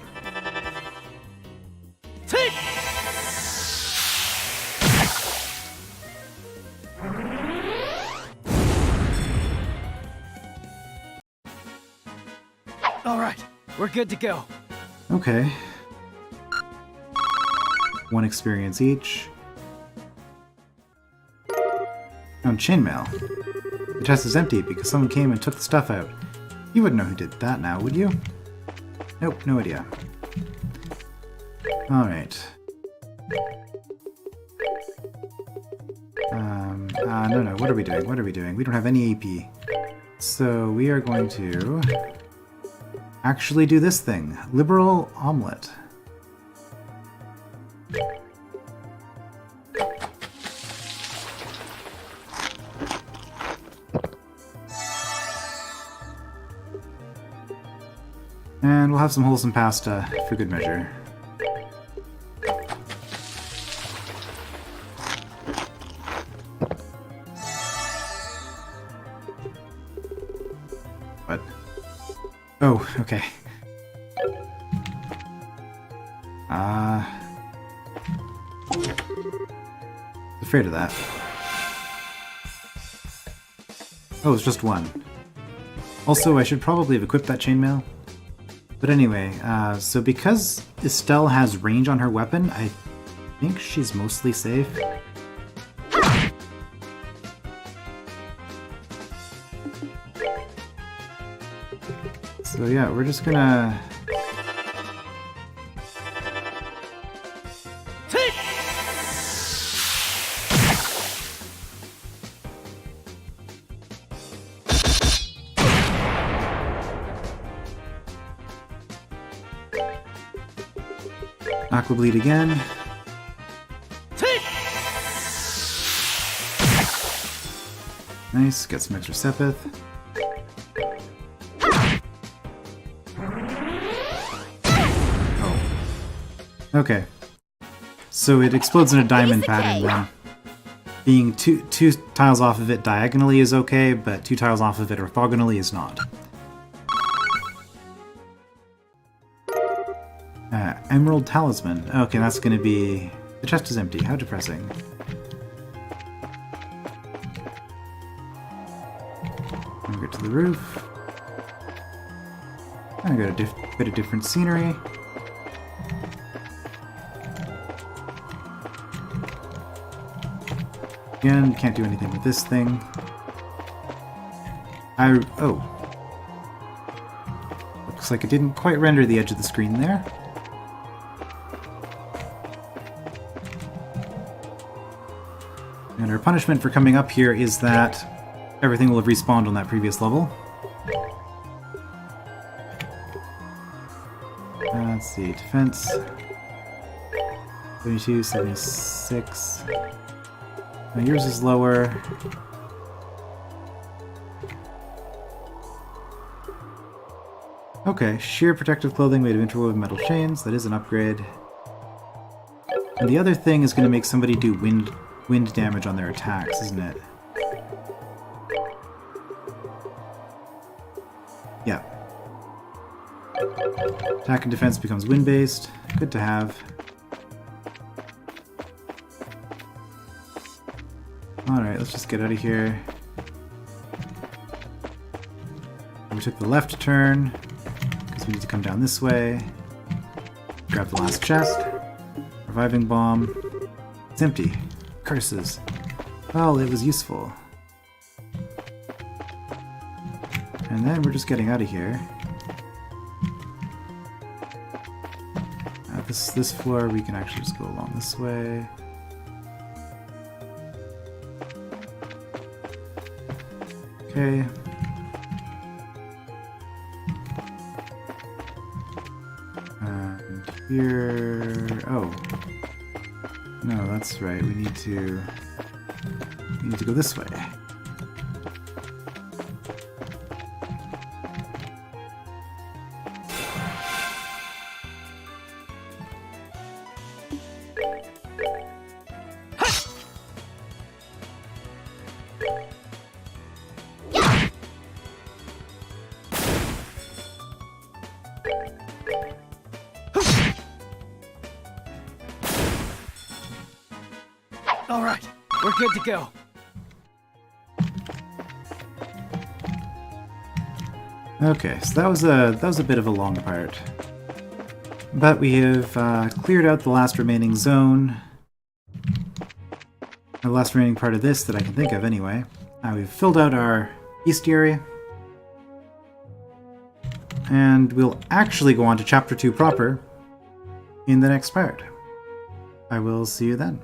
All right, we're good to go. Okay. 1 experience each. Found chainmail. The chest is empty because someone came and took the stuff out. You wouldn't know who did that now, would you? Nope, no idea. Alright. No, what are we doing? What are we doing? We don't have any AP. So we are going to actually do this thing. Liberal omelet. And we'll have some wholesome pasta for good measure. What? Oh, okay. Afraid of that. Oh, it's just 1. Also, I should probably have equipped that chainmail. But anyway, so because Estelle has range on her weapon, I think she's mostly safe. So yeah, we're just gonna... Aqua Bleed again. Nice, get some extra Sepith. Oh. Okay. So it explodes in a diamond pattern then. Being two tiles off of it diagonally is okay, but 2 tiles off of it orthogonally is not. Emerald Talisman. Okay, that's gonna be... The chest is empty. How depressing. I'll get to the roof. I got a bit of different scenery. Again, can't do anything with this thing. Oh. Looks like it didn't quite render the edge of the screen there. And our punishment for coming up here is that everything will have respawned on that previous level. Let's see, defense. 72, 76. Now yours is lower. Okay, sheer protective clothing made of interwoven metal chains. That is an upgrade. And the other thing is going to make somebody do wind damage on their attacks, isn't it? Yeah. Attack and defense becomes wind-based. Good to have. Alright, let's just get out of here. We took the left turn, because we need to come down this way. Grab the last chest. Reviving bomb. It's empty. Curses. Well, it was useful. And then we're just getting out of here. This floor, we can actually just go along this way. Okay. And here... Oh. No, that's right. We need to go this way. All right, we're good to go. Okay, so that was a bit of a long part, but we have cleared out the last remaining zone, the last remaining part of this that I can think of anyway. We've filled out our bestiary, and we'll actually go on to Chapter 2 proper in the next part. I will see you then.